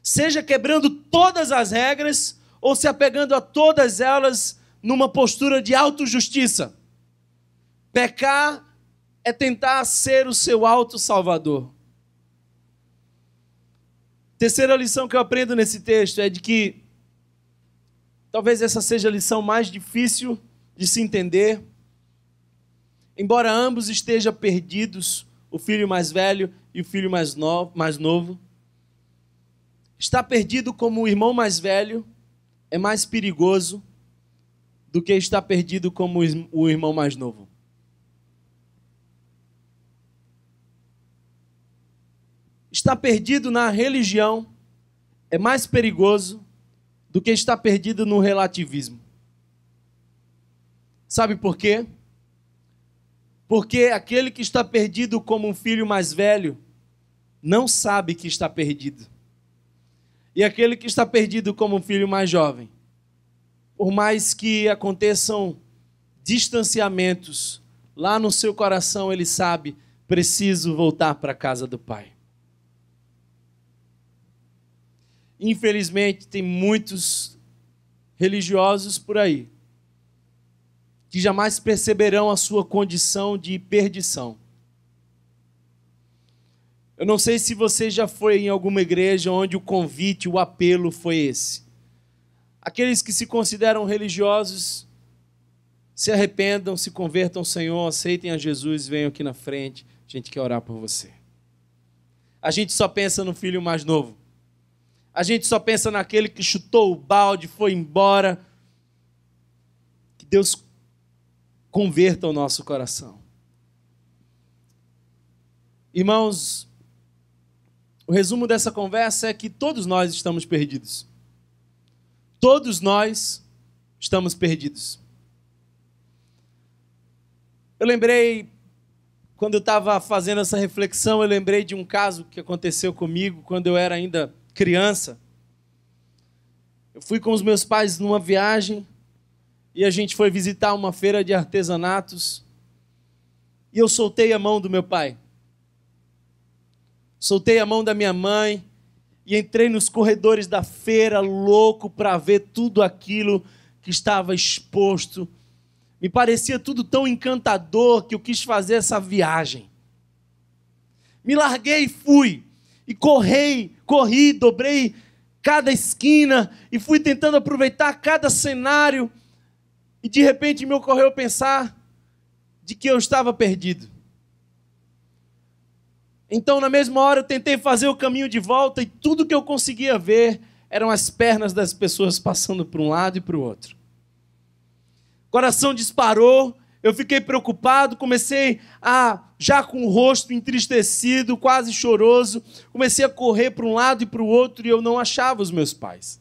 Seja quebrando todas as regras ou se apegando a todas elas numa postura de autojustiça. Pecar é tentar ser o seu auto-salvador. Terceira lição que eu aprendo nesse texto é de que Talvez essa seja a lição mais difícil de se entender. Embora ambos estejam perdidos, o filho mais velho e o filho mais novo, estar perdido como o irmão mais velho é mais perigoso do que estar perdido como o irmão mais novo. Estar perdido na religião é mais perigoso do que estar perdido no relativismo. Sabe por quê? Porque aquele que está perdido como um filho mais velho não sabe que está perdido. E aquele que está perdido como um filho mais jovem, por mais que aconteçam distanciamentos, lá no seu coração ele sabe, preciso voltar para a casa do Pai. Infelizmente, tem muitos religiosos por aí que jamais perceberão a sua condição de perdição. Eu não sei se você já foi em alguma igreja onde o convite, o apelo foi esse. Aqueles que se consideram religiosos, se arrependam, se convertam ao Senhor, aceitem a Jesus, venham aqui na frente, a gente quer orar por você. A gente só pensa no filho mais novo. A gente só pensa naquele que chutou o balde, foi embora. Que Deus converta o nosso coração. Irmãos, o resumo dessa conversa é que todos nós estamos perdidos. Todos nós estamos perdidos. Eu lembrei, quando eu estava fazendo essa reflexão, eu lembrei de um caso que aconteceu comigo quando eu era ainda criança. Eu fui com os meus pais numa viagem e a gente foi visitar uma feira de artesanatos e eu soltei a mão do meu pai. Soltei a mão da minha mãe e entrei nos corredores da feira louco para ver tudo aquilo que estava exposto. Me parecia tudo tão encantador que eu quis fazer essa viagem. Me larguei e fui. E corri, dobrei cada esquina e fui tentando aproveitar cada cenário. E de repente me ocorreu pensar de que eu estava perdido. Então, na mesma hora, eu tentei fazer o caminho de volta e tudo que eu conseguia ver eram as pernas das pessoas passando para um lado e para o outro. O coração disparou, eu fiquei preocupado, comecei já com o rosto entristecido, quase choroso, comecei a correr para um lado e para o outro e eu não achava os meus pais.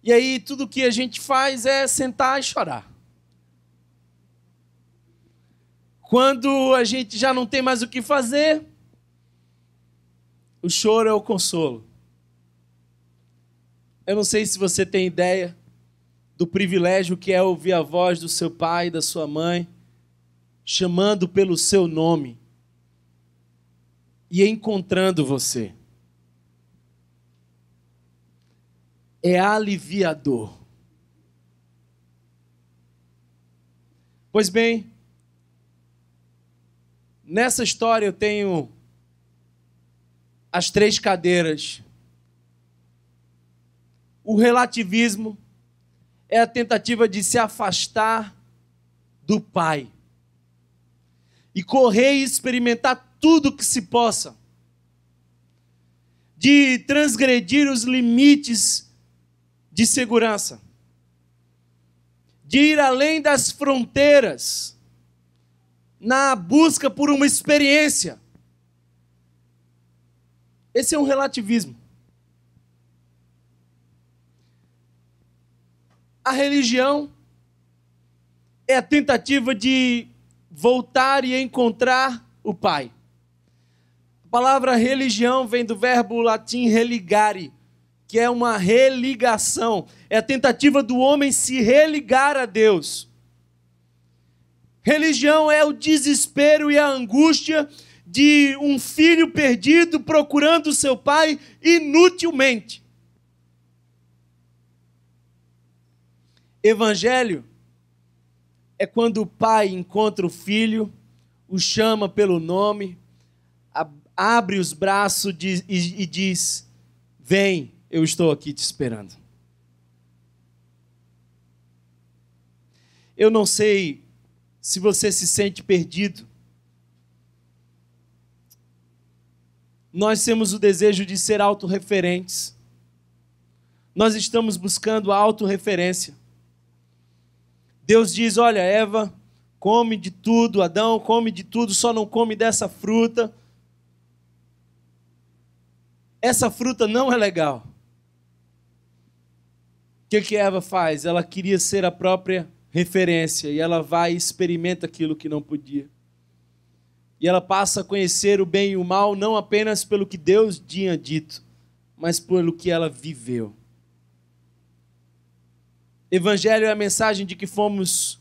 E aí, tudo que a gente faz é sentar e chorar. Quando a gente já não tem mais o que fazer, o choro é o consolo. Eu não sei se você tem ideia do privilégio que é ouvir a voz do seu pai, da sua mãe, chamando pelo seu nome e encontrando você. É aliviador. Pois bem, nessa história eu tenho as 3 cadeiras. O relativismo é a tentativa de se afastar do Pai e correr e experimentar tudo que se possa, de transgredir os limites de segurança, de ir além das fronteiras na busca por uma experiência. Esse é um relativismo. A religião é a tentativa de voltar e encontrar o Pai. A palavra religião vem do verbo latim religare, que é uma religação. É a tentativa do homem se religar a Deus. Religião é o desespero e a angústia de um filho perdido procurando seu pai inutilmente. Evangelho é quando o pai encontra o filho, o chama pelo nome, abre os braços e diz: vem, eu estou aqui te esperando. Eu não sei se você se sente perdido. Nós temos o desejo de ser autorreferentes. Nós estamos buscando a autorreferência. Deus diz, olha, Eva, come de tudo, Adão, come de tudo, só não come dessa fruta. Essa fruta não é legal. O que Eva faz? Ela queria ser a própria referência e ela vai e experimenta aquilo que não podia. E ela passa a conhecer o bem e o mal não apenas pelo que Deus tinha dito, mas pelo que ela viveu. Evangelho é a mensagem de que fomos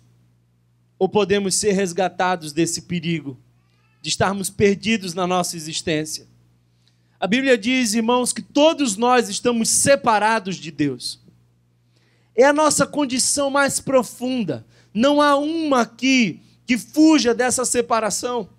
ou podemos ser resgatados desse perigo, de estarmos perdidos na nossa existência. A Bíblia diz, irmãos, que todos nós estamos separados de Deus. É a nossa condição mais profunda. Não há uma aqui que fuja dessa separação.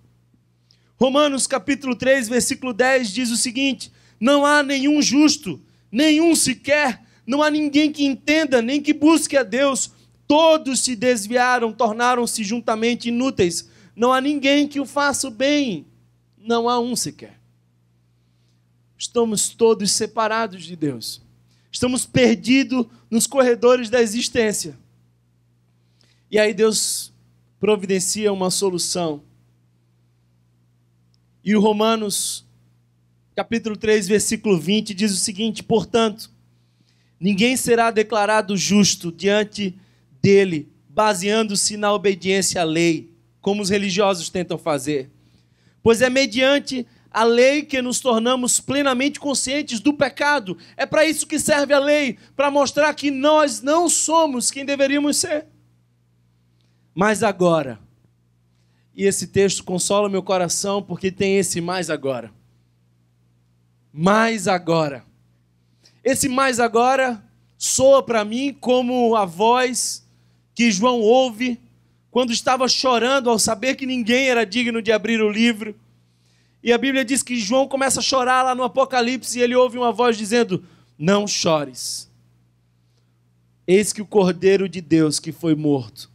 Romanos capítulo 3, versículo 10 diz o seguinte: não há nenhum justo, nenhum sequer, não há ninguém que entenda, nem que busque a Deus. Todos se desviaram, tornaram-se juntamente inúteis. Não há ninguém que o faça o bem. Não há um sequer. Estamos todos separados de Deus. Estamos perdidos nos corredores da existência. E aí Deus providencia uma solução. E o Romanos, capítulo 3, versículo 20, diz o seguinte: portanto, ninguém será declarado justo diante dele, baseando-se na obediência à lei, como os religiosos tentam fazer. Pois é mediante a lei que nos tornamos plenamente conscientes do pecado. É para isso que serve a lei, para mostrar que nós não somos quem deveríamos ser. Mas agora, e esse texto consola meu coração porque tem esse mais agora. Mais agora. Esse mais agora soa para mim como a voz que João ouve quando estava chorando ao saber que ninguém era digno de abrir o livro. E a Bíblia diz que João começa a chorar lá no Apocalipse e ele ouve uma voz dizendo: não chores. Eis que o Cordeiro de Deus que foi morto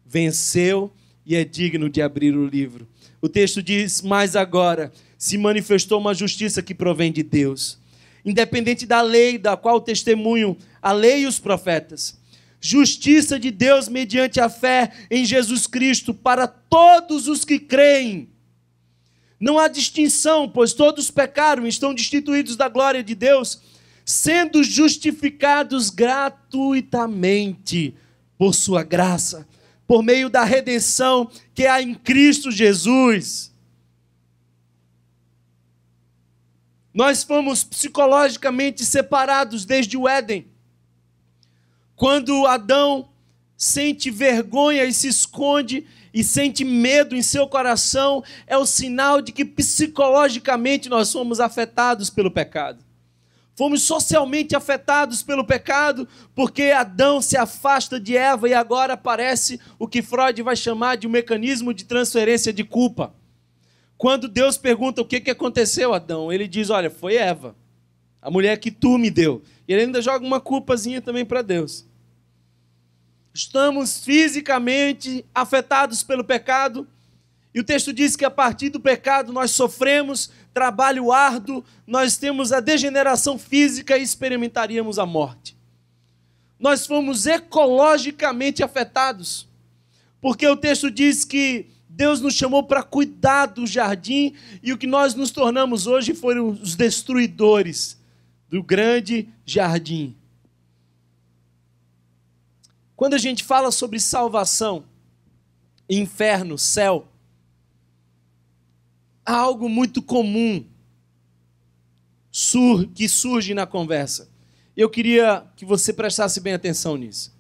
venceu e é digno de abrir o livro. O texto diz: mas agora se manifestou uma justiça que provém de Deus, independente da lei, da qual testemunham a lei e os profetas. Justiça de Deus mediante a fé em Jesus Cristo para todos os que creem. Não há distinção, pois todos pecaram e estão destituídos da glória de Deus, sendo justificados gratuitamente por sua graça, por meio da redenção que há em Cristo Jesus. Nós fomos psicologicamente separados desde o Éden. Quando Adão sente vergonha e se esconde e sente medo em seu coração, é o sinal de que psicologicamente nós somos afetados pelo pecado. Fomos socialmente afetados pelo pecado, porque Adão se afasta de Eva e agora aparece o que Freud vai chamar de um mecanismo de transferência de culpa. Quando Deus pergunta o que aconteceu, Adão, ele diz: olha, foi Eva, a mulher que tu me deu. E ele ainda joga uma culpazinha também para Deus. Estamos fisicamente afetados pelo pecado, e o texto diz que a partir do pecado nós sofremos trabalho árduo, nós temos a degeneração física e experimentaríamos a morte. Nós fomos ecologicamente afetados, porque o texto diz que Deus nos chamou para cuidar do jardim, e o que nós nos tornamos hoje foram os destruidores do grande jardim. Quando a gente fala sobre salvação, inferno, céu, há algo muito comum que surge na conversa. Eu queria que você prestasse bem atenção nisso.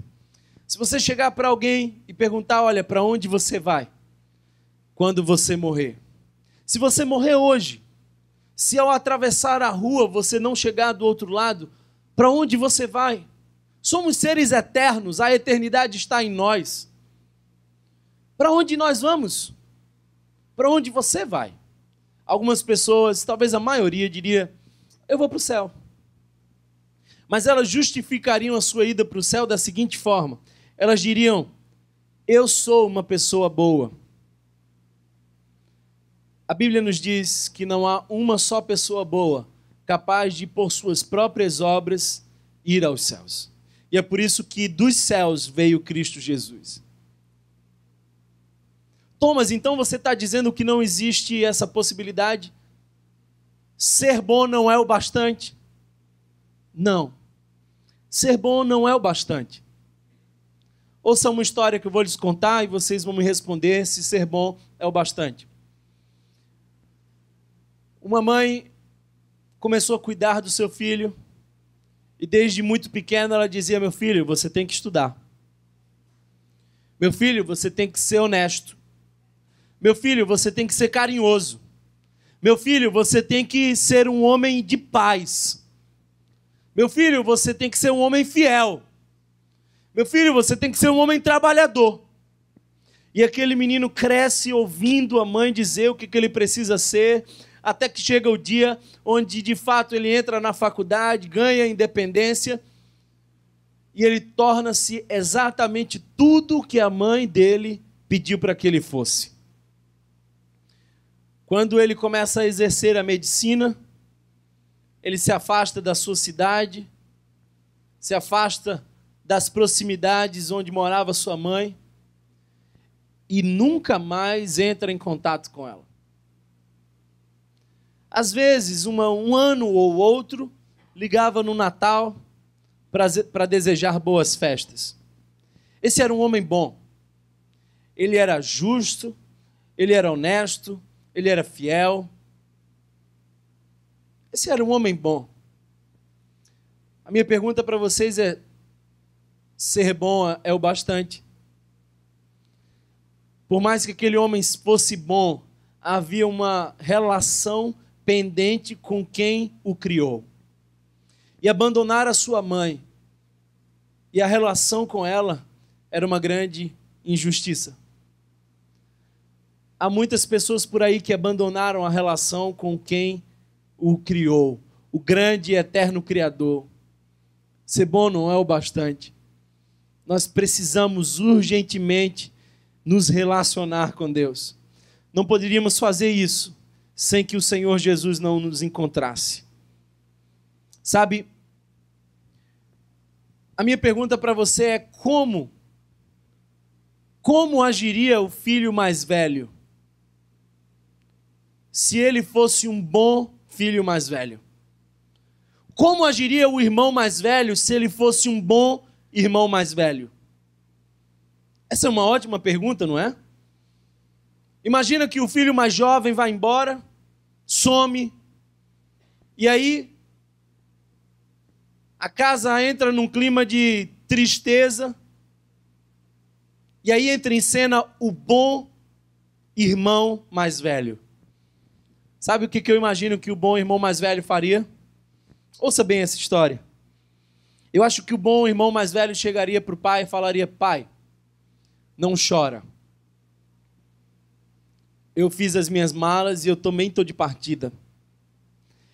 Se você chegar para alguém e perguntar: olha, para onde você vai quando você morrer? Se você morrer hoje, se ao atravessar a rua você não chegar do outro lado, para onde você vai? Somos seres eternos, a eternidade está em nós. Para onde nós vamos? Para onde você vai? Algumas pessoas, talvez a maioria, diria: eu vou para o céu. Mas elas justificariam a sua ida para o céu da seguinte forma: elas diriam: eu sou uma pessoa boa. A Bíblia nos diz que não há uma só pessoa boa capaz de, por suas próprias obras, ir aos céus. E é por isso que dos céus veio Cristo Jesus. Thomas, então você está dizendo que não existe essa possibilidade? Ser bom não é o bastante? Não. Ser bom não é o bastante. Ouça uma história que eu vou lhes contar e vocês vão me responder se ser bom é o bastante. Uma mãe começou a cuidar do seu filho e desde muito pequeno ela dizia: meu filho, você tem que estudar. Meu filho, você tem que ser honesto. Meu filho, você tem que ser carinhoso. Meu filho, você tem que ser um homem de paz. Meu filho, você tem que ser um homem fiel. Meu filho, você tem que ser um homem trabalhador. E aquele menino cresce ouvindo a mãe dizer o que ele precisa ser, até que chega o dia onde, de fato, ele entra na faculdade, ganha a independência, e ele torna-se exatamente tudo o que a mãe dele pediu para que ele fosse. Quando ele começa a exercer a medicina, ele se afasta da sua cidade, se afasta das proximidades onde morava sua mãe e nunca mais entra em contato com ela. Às vezes, um ano ou outro, ligava no Natal para desejar boas festas. Esse era um homem bom. Ele era justo, ele era honesto, ele era fiel. Esse era um homem bom. A minha pergunta para vocês é: ser bom é o bastante? Por mais que aquele homem fosse bom, havia uma relação pendente com quem o criou. E abandonar a sua mãe e a relação com ela era uma grande injustiça. Há muitas pessoas por aí que abandonaram a relação com quem o criou, o grande e eterno Criador. Ser bom não é o bastante. Nós precisamos urgentemente nos relacionar com Deus. Não poderíamos fazer isso sem que o Senhor Jesus não nos encontrasse. Sabe, a minha pergunta para você é: como agiria o filho mais velho se ele fosse um bom filho mais velho? Como agiria o irmão mais velho se ele fosse um bom irmão mais velho? Essa é uma ótima pergunta, não é? Imagina que o filho mais jovem vai embora, some, e aí a casa entra num clima de tristeza, e aí entra em cena o bom irmão mais velho. Sabe o que eu imagino que o bom irmão mais velho faria? Ouça bem essa história. Eu acho que o bom irmão mais velho chegaria para o pai e falaria: pai, não chora. Eu fiz as minhas malas e eu também estou de partida.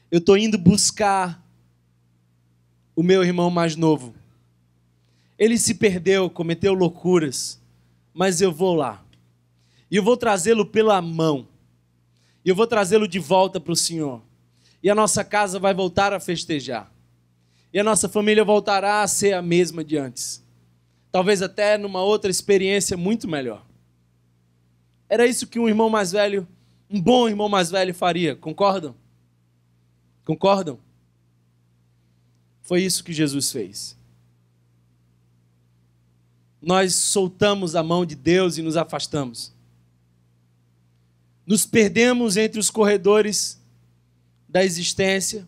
Eu estou indo buscar o meu irmão mais novo. Ele se perdeu, cometeu loucuras, mas eu vou lá. E eu vou trazê-lo pela mão. E eu vou trazê-lo de volta para o Senhor. E a nossa casa vai voltar a festejar. E a nossa família voltará a ser a mesma de antes. Talvez até numa outra experiência muito melhor. Era isso que um irmão mais velho, um bom irmão mais velho faria. Concordam? Concordam? Foi isso que Jesus fez. Nós soltamos a mão de Deus e nos afastamos. Nos perdemos entre os corredores da existência,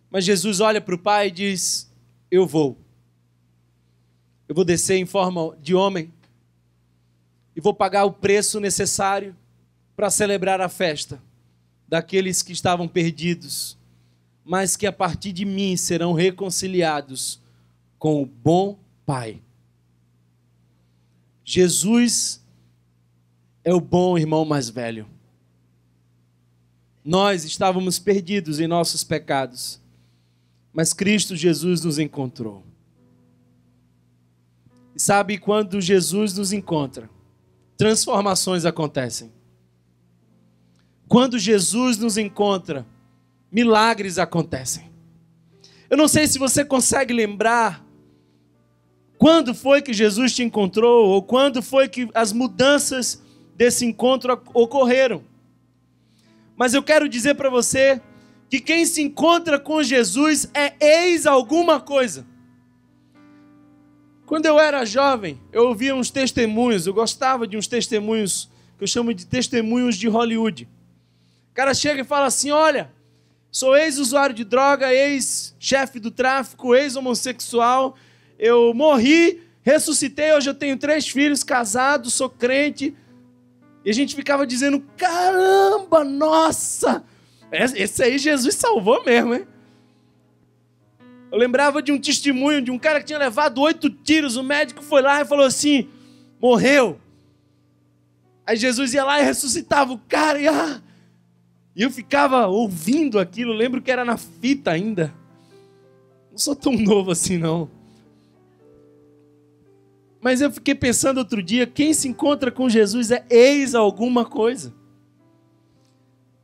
mas Jesus olha para o Pai e diz: eu vou descer em forma de homem e vou pagar o preço necessário para celebrar a festa daqueles que estavam perdidos, mas que a partir de mim serão reconciliados com o bom Pai. Jesus é o bom irmão mais velho. Nós estávamos perdidos em nossos pecados. mas Cristo Jesus nos encontrou. E sabe, quando Jesus nos encontra, transformações acontecem. Quando Jesus nos encontra, milagres acontecem. Eu não sei se você consegue lembrar quando foi que Jesus te encontrou, ou quando foi que as mudanças desse encontro ocorreram. Mas eu quero dizer para você que quem se encontra com Jesus é ex alguma coisa. Quando eu era jovem, eu ouvia uns testemunhos, eu gostava de uns testemunhos, que eu chamo de testemunhos de Hollywood. O cara chega e fala assim: olha, sou ex-usuário de droga, ex-chefe do tráfico, ex-homossexual, eu morri, ressuscitei, hoje eu tenho 3 filhos, casado, sou crente. E a gente ficava dizendo: caramba, nossa, esse aí Jesus salvou mesmo, hein? Eu lembrava de um testemunho de um cara que tinha levado 8 tiros, o médico foi lá e falou assim: morreu. Aí Jesus ia lá e ressuscitava o cara, e eu ficava ouvindo aquilo, lembro que era na fita ainda. Não sou tão novo assim, não. Mas eu fiquei pensando outro dia, quem se encontra com Jesus é ex alguma coisa.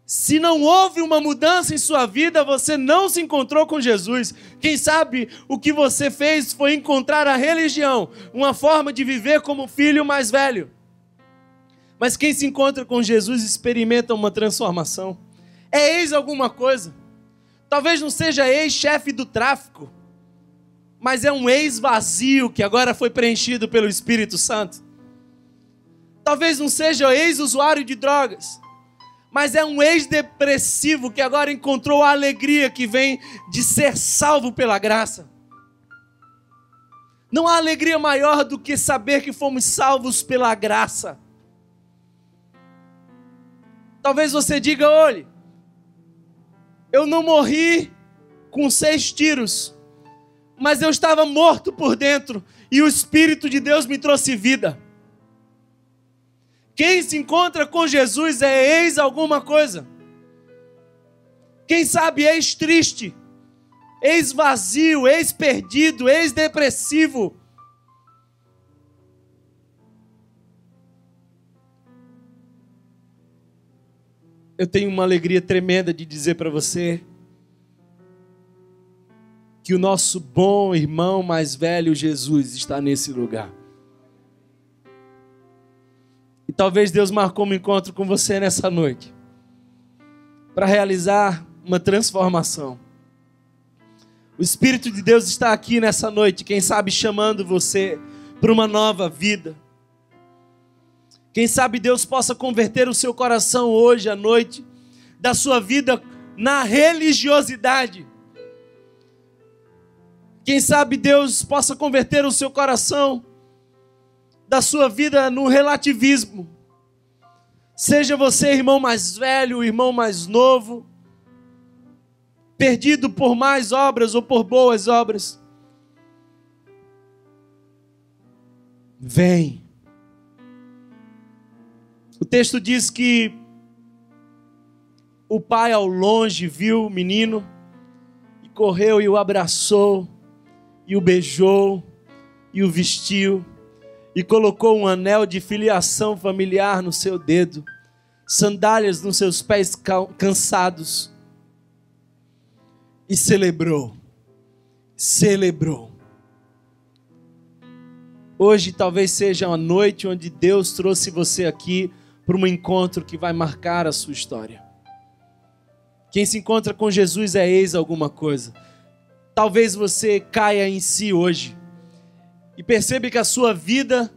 Se não houve uma mudança em sua vida, você não se encontrou com Jesus. Quem sabe o que você fez foi encontrar a religião, uma forma de viver como filho mais velho. Mas quem se encontra com Jesus experimenta uma transformação. É ex alguma coisa. Talvez não seja ex-chefe do tráfico, mas é um ex vazio que agora foi preenchido pelo Espírito Santo. Talvez não seja ex-usuário de drogas, mas é um ex-depressivo que agora encontrou a alegria que vem de ser salvo pela graça. Não há alegria maior do que saber que fomos salvos pela graça. Talvez você diga: olha, eu não morri com 6 tiros, mas eu estava morto por dentro e o Espírito de Deus me trouxe vida. Quem se encontra com Jesus é ex alguma coisa. Quem sabe ex triste, ex vazio, ex perdido, ex depressivo. Eu tenho uma alegria tremenda de dizer para você que o nosso bom irmão mais velho, Jesus, está nesse lugar. E talvez Deus marcou um encontro com você nessa noite para realizar uma transformação. O Espírito de Deus está aqui nessa noite, quem sabe chamando você para uma nova vida. Quem sabe Deus possa converter o seu coração hoje à noite da sua vida na religiosidade. Quem sabe Deus possa converter o seu coração da sua vida no relativismo. Seja você irmão mais velho, irmão mais novo, perdido por mais obras ou por boas obras. Vem. O texto diz que o pai ao longe viu o menino e correu e o abraçou e o beijou e o vestiu e colocou um anel de filiação familiar no seu dedo, sandálias nos seus pés cansados e celebrou. Hoje talvez seja uma noite onde Deus trouxe você aqui para um encontro que vai marcar a sua história. Quem se encontra com Jesus é ex alguma coisa. Talvez você caia em si hoje e perceba que a sua vida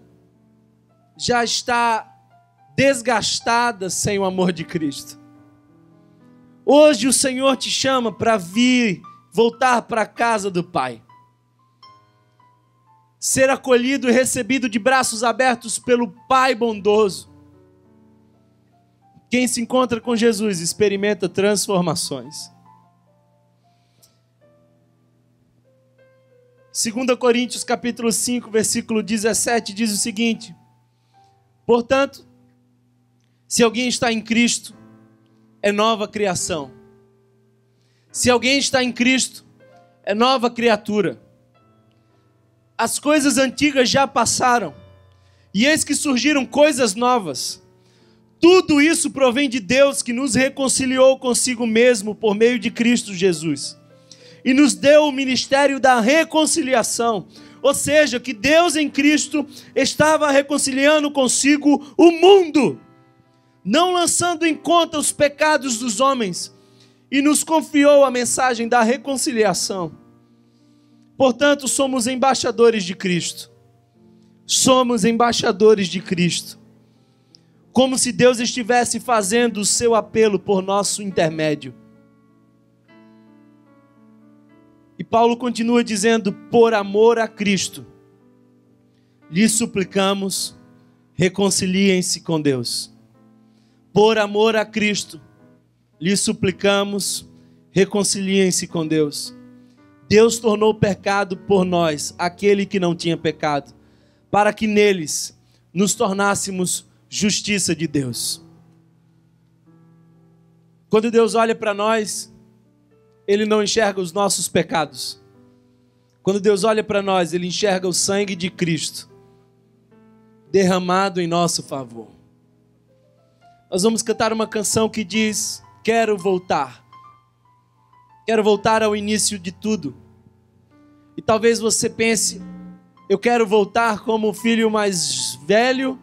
já está desgastada sem o amor de Cristo. Hoje o Senhor te chama para voltar para a casa do Pai. Ser acolhido e recebido de braços abertos pelo Pai bondoso. Quem se encontra com Jesus experimenta transformações. 2 Coríntios capítulo 5, versículo 17 diz o seguinte: portanto, se alguém está em Cristo, é nova criação. Se alguém está em Cristo, é nova criatura. As coisas antigas já passaram, e eis que surgiram coisas novas. Tudo isso provém de Deus, que nos reconciliou consigo mesmo por meio de Cristo Jesus, e nos deu o ministério da reconciliação. Ou seja, que Deus em Cristo estava reconciliando consigo o mundo, não lançando em conta os pecados dos homens, e nos confiou a mensagem da reconciliação. Portanto, somos embaixadores de Cristo. Somos embaixadores de Cristo. Como se Deus estivesse fazendo o seu apelo por nosso intermédio. E Paulo continua dizendo: por amor a Cristo, lhes suplicamos, reconciliem-se com Deus. Por amor a Cristo, lhes suplicamos, reconciliem-se com Deus. Deus tornou pecado por nós, aquele que não tinha pecado, para que neles nos tornássemos justiça de Deus. Quando Deus olha para nós, Ele não enxerga os nossos pecados. Quando Deus olha para nós, Ele enxerga o sangue de Cristo derramado em nosso favor. Nós vamos cantar uma canção que diz: quero voltar. Quero voltar ao início de tudo. E talvez você pense: eu quero voltar como o filho mais velho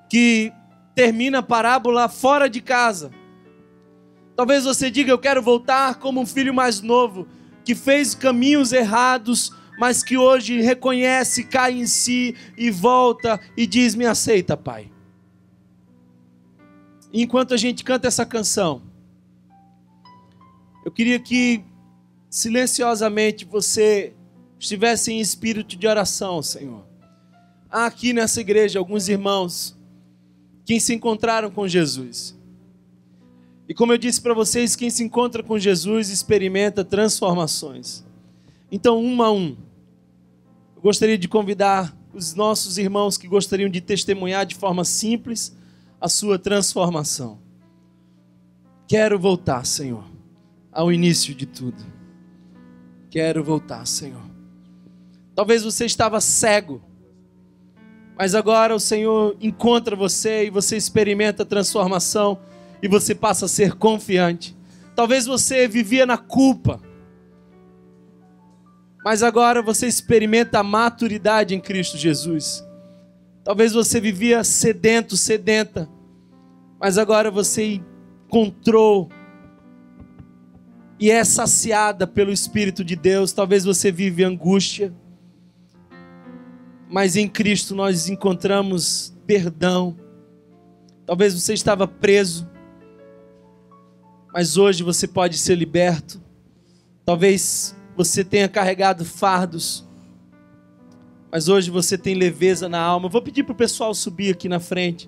que termina a parábola fora de casa. Talvez você diga: eu quero voltar como um filho mais novo que fez caminhos errados, mas que hoje reconhece, cai em si e volta e diz: me aceita, Pai. E enquanto a gente canta essa canção, eu queria que silenciosamente você estivesse em espírito de oração, Senhor. Há aqui nessa igreja alguns irmãos que se encontraram com Jesus. E como eu disse para vocês, quem se encontra com Jesus experimenta transformações. Então, um a um, eu gostaria de convidar os nossos irmãos que gostariam de testemunhar de forma simples a sua transformação. Quero voltar, Senhor, ao início de tudo. Quero voltar, Senhor. Talvez você estava cego, mas agora o Senhor encontra você e você experimenta a transformação e você passa a ser confiante. Talvez você vivia na culpa, mas agora você experimenta a maturidade em Cristo Jesus. Talvez você vivia sedento, sedenta, mas agora você encontrou e é saciada pelo Espírito de Deus. Talvez você vive angústia, mas em Cristo nós encontramos perdão. Talvez você estava preso, mas hoje você pode ser liberto. Talvez você tenha carregado fardos, mas hoje você tem leveza na alma. Eu vou pedir para o pessoal subir aqui na frente.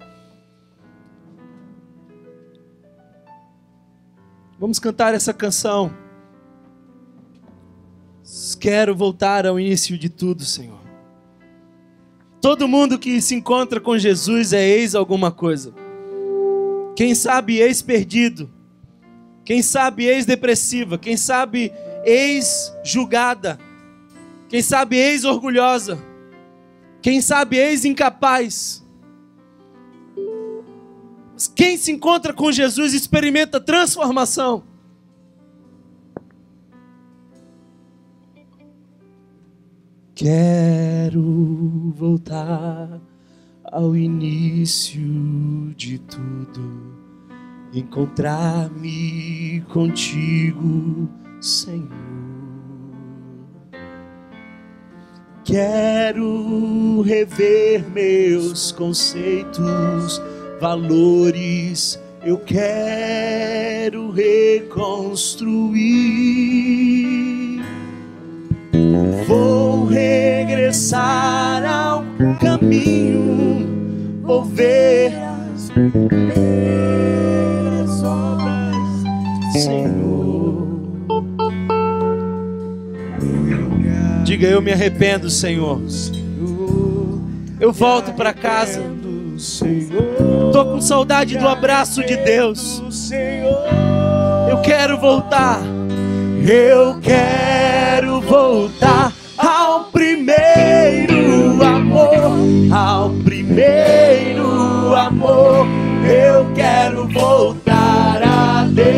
Vamos cantar essa canção. Quero voltar ao início de tudo, Senhor. Todo mundo que se encontra com Jesus é ex alguma coisa. Quem sabe ex perdido. Quem sabe ex depressiva. Quem sabe ex julgada. Quem sabe ex orgulhosa. Quem sabe ex incapaz. Mas quem se encontra com Jesus experimenta transformação. Quero voltar ao início de tudo, encontrar-me contigo, Senhor. Quero rever meus conceitos, valores, eu quero reconstruir. Vou regressar ao caminho, vou ver as primeiras obras, Senhor. Diga: eu me arrependo, Senhor. Eu volto para casa. Tô com saudade do abraço de Deus. Eu quero voltar. Eu quero quero voltar ao primeiro amor, ao primeiro amor. Eu quero voltar a Deus.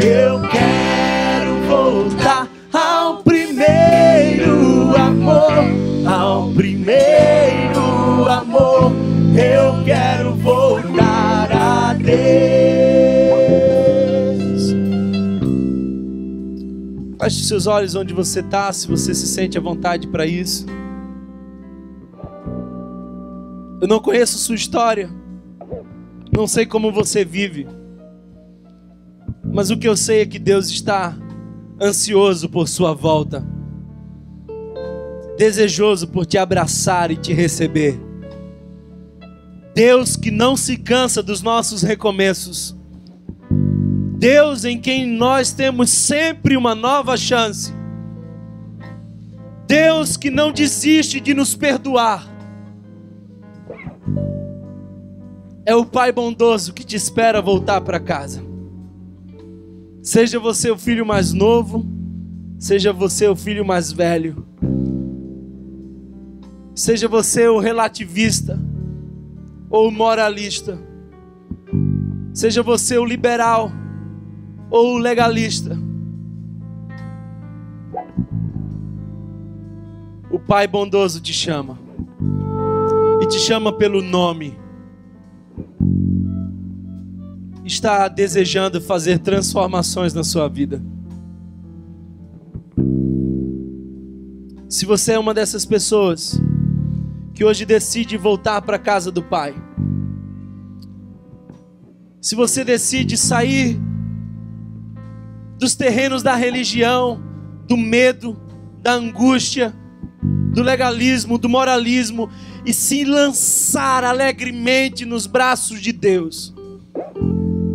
Eu quero voltar ao primeiro amor, ao primeiro amor. Eu quero voltar a Deus. Feche seus olhos onde você está, se você se sente à vontade para isso. Eu não conheço sua história, não sei como você vive, mas o que eu sei é que Deus está ansioso por sua volta, desejoso por te abraçar e te receber. Deus que não se cansa dos nossos recomeços, Deus em quem nós temos sempre uma nova chance, Deus que não desiste de nos perdoar. É o Pai bondoso que te espera voltar para casa. Seja você o filho mais novo, seja você o filho mais velho, seja você o relativista ou o moralista, seja você o liberal ou o legalista, o Pai bondoso te chama e te chama pelo nome. Está desejando fazer transformações na sua vida. Se você é uma dessas pessoas que hoje decide voltar para a casa do Pai, se você decide sair dos terrenos da religião, do medo, da angústia, do legalismo, do moralismo e se lançar alegremente nos braços de Deus,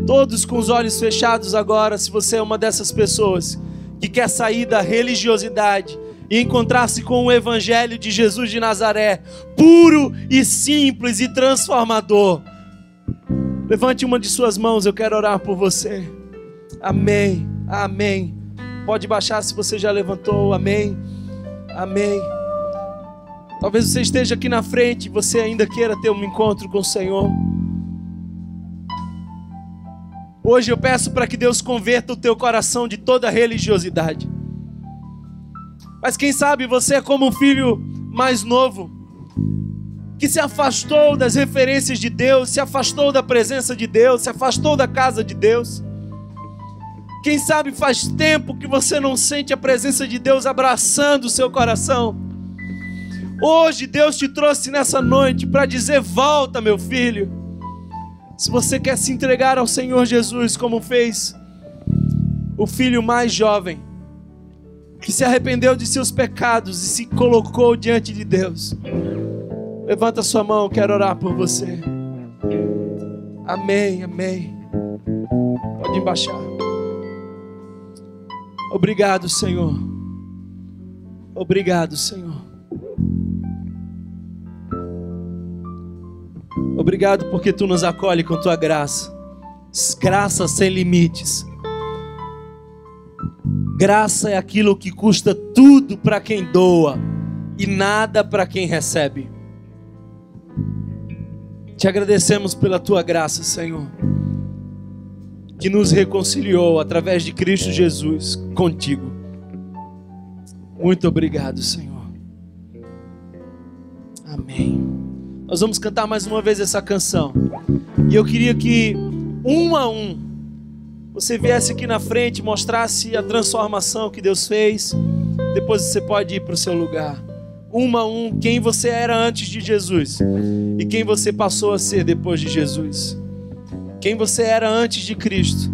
todos com os olhos fechados agora, se você é uma dessas pessoas que quer sair da religiosidade e encontrar-se com o Evangelho de Jesus de Nazaré, puro e simples e transformador, levante uma de suas mãos, eu quero orar por você. Amém, amém. Pode baixar se você já levantou, amém, amém. Talvez você esteja aqui na frente e você ainda queira ter um encontro com o Senhor. Hoje eu peço para que Deus converta o teu coração de toda religiosidade. Mas quem sabe você é como um filho mais novo, que se afastou das referências de Deus, se afastou da presença de Deus, se afastou da casa de Deus. Quem sabe faz tempo que você não sente a presença de Deus abraçando o seu coração. Hoje Deus te trouxe nessa noite para dizer: volta, meu filho. Se você quer se entregar ao Senhor Jesus, como fez o filho mais jovem, que se arrependeu de seus pecados e se colocou diante de Deus, levanta sua mão, quero orar por você. Amém, amém. Pode embaixar. Obrigado, Senhor. Obrigado, Senhor. Obrigado porque Tu nos acolhe com Tua graça. Graça sem limites. Graça é aquilo que custa tudo para quem doa e nada para quem recebe. Te agradecemos pela Tua graça, Senhor, que nos reconciliou através de Cristo Jesus contigo. Muito obrigado, Senhor. Amém. Nós vamos cantar mais uma vez essa canção. E eu queria que, um a um, você viesse aqui na frente e mostrasse a transformação que Deus fez. Depois você pode ir para o seu lugar. Um a um, quem você era antes de Jesus e quem você passou a ser depois de Jesus. Quem você era antes de Cristo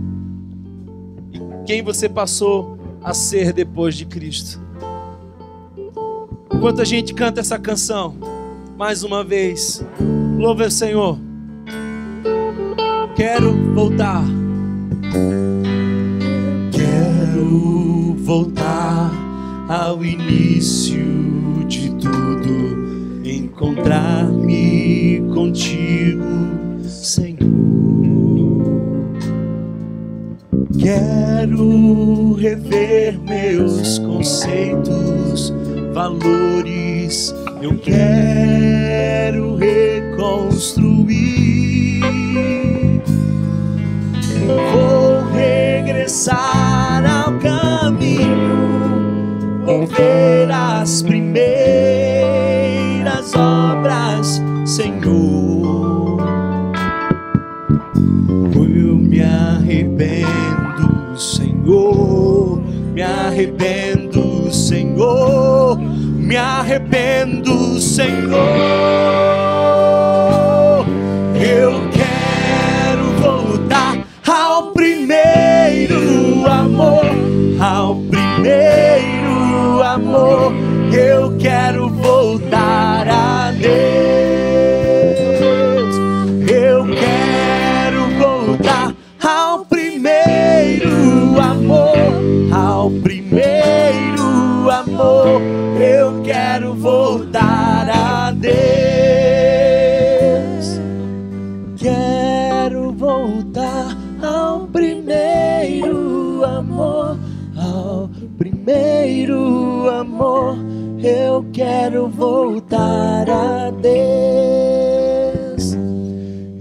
e quem você passou a ser depois de Cristo. Enquanto a gente canta essa canção, mais uma vez, louve o Senhor. Quero voltar. Quero voltar ao início de tudo, encontrar-me contigo, Senhor. Quero rever meus conceitos, valores. Eu quero reconstruir. Vou regressar ao caminho, vou ver as primeiras obras, Senhor. Eu me arrependo, Senhor, me arrependo, Senhor, me arrependo, Senhor. Eu quero voltar ao primeiro amor, ao primeiro amor. Eu quero voltar a Deus. Eu quero voltar ao primeiro amor, ao primeiro amor. Eu quero voltar a Deus. Quero voltar ao primeiro amor, ao primeiro amor. Eu quero voltar a Deus.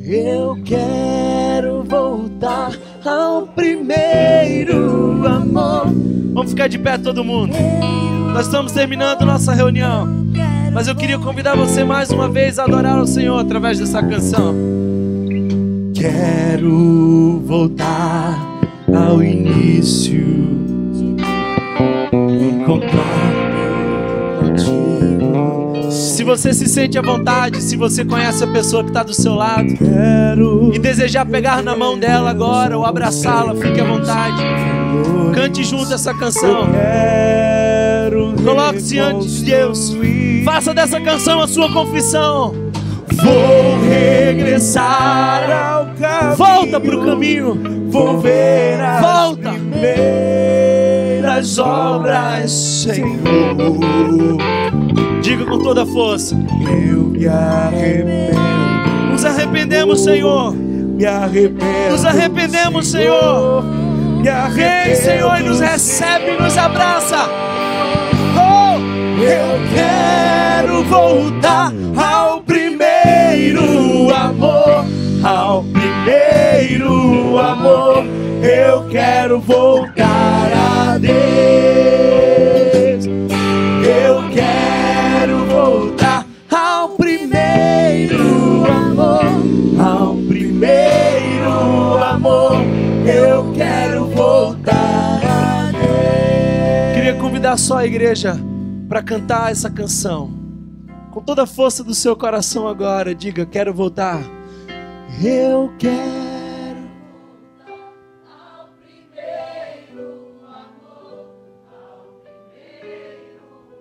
Eu quero voltar ao primeiro amor. Vamos ficar de pé todo mundo. Nós estamos terminando nossa reunião, mas eu queria convidar você mais uma vez a adorar ao Senhor através dessa canção. Quero voltar ao início, encontrar contigo. Se você se sente à vontade, se você conhece a pessoa que está do seu lado e desejar pegar na mão dela agora ou abraçá-la, fique à vontade. Cante junto essa canção. Coloque-se diante de Deus. Faça dessa canção a sua confissão. Vou regressar ao caminho. Volta pro caminho. Vou ver as primeiras obras, Senhor. Diga com toda a força. Eu me arrependo. Nos arrependemos, Senhor. Me arrependo. Nos arrependemos, Senhor. Vem, Senhor, e nos recebe e nos abraça. Oh, eu quero voltar ao primeiro amor, ao primeiro amor. Eu quero voltar a Deus. Eu quero voltar ao primeiro amor, ao primeiro amor. Eu quero voltar a Deus. Queria convidar só a igreja para cantar essa canção com toda a força do seu coração agora. Diga: quero voltar. Eu quero voltar ao primeiro amor, ao primeiro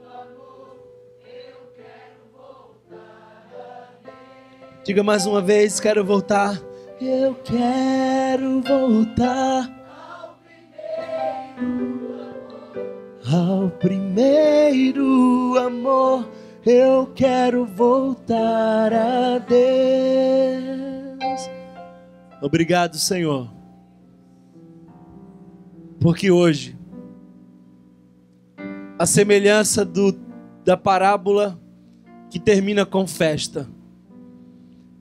amor. Eu quero voltar a Deus. Diga mais uma vez: quero voltar. Eu quero voltar ao primeiro amor. Eu quero voltar a Deus. Obrigado, Senhor, porque hoje, a semelhança da parábola que termina com festa,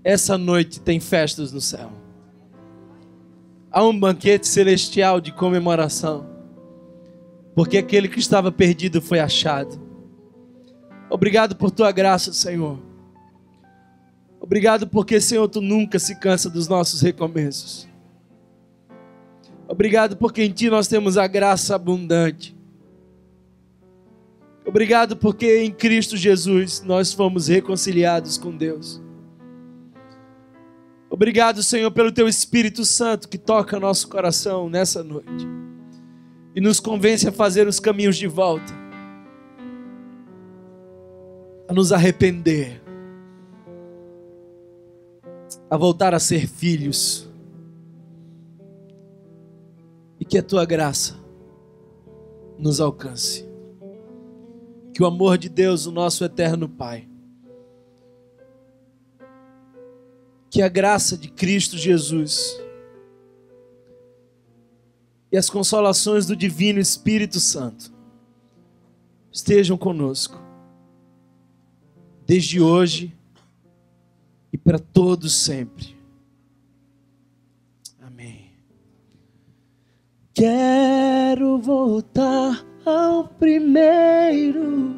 essa noite tem festas no céu. Há um banquete celestial de comemoração, porque aquele que estava perdido foi achado. Obrigado por tua graça, Senhor. Obrigado porque, Senhor, tu nunca se cansa dos nossos recomeços. Obrigado porque em ti nós temos a graça abundante. Obrigado porque em Cristo Jesus nós fomos reconciliados com Deus. Obrigado, Senhor, pelo teu Espírito Santo que toca nosso coração nessa noite e nos convence a fazer os caminhos de volta, a nos arrepender, a voltar a ser filhos, e que a tua graça nos alcance. Que o amor de Deus, o nosso eterno Pai, que a graça de Cristo Jesus e as consolações do Divino Espírito Santo estejam conosco, desde hoje e para todos sempre. Amém. Quero voltar ao primeiro.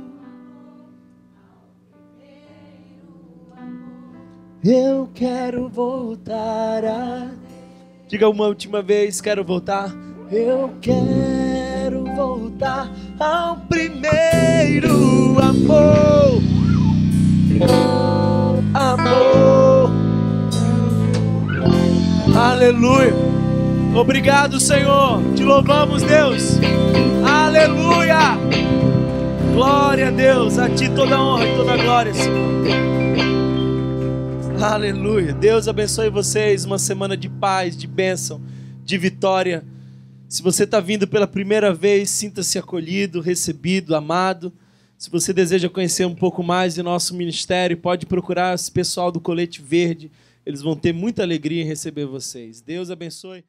Eu quero voltar a... Diga uma última vez, quero voltar. Eu quero voltar ao primeiro amor. Amor. Aleluia. Obrigado, Senhor. Te louvamos, Deus. Aleluia. Glória a Deus. A Ti toda honra e toda glória, Senhor. Aleluia. Deus abençoe vocês. Uma semana de paz, de bênção, de vitória. Se você está vindo pela primeira vez, sinta-se acolhido, recebido, amado. Se você deseja conhecer um pouco mais de nosso ministério, pode procurar esse pessoal do Colete Verde. Eles vão ter muita alegria em receber vocês. Deus abençoe.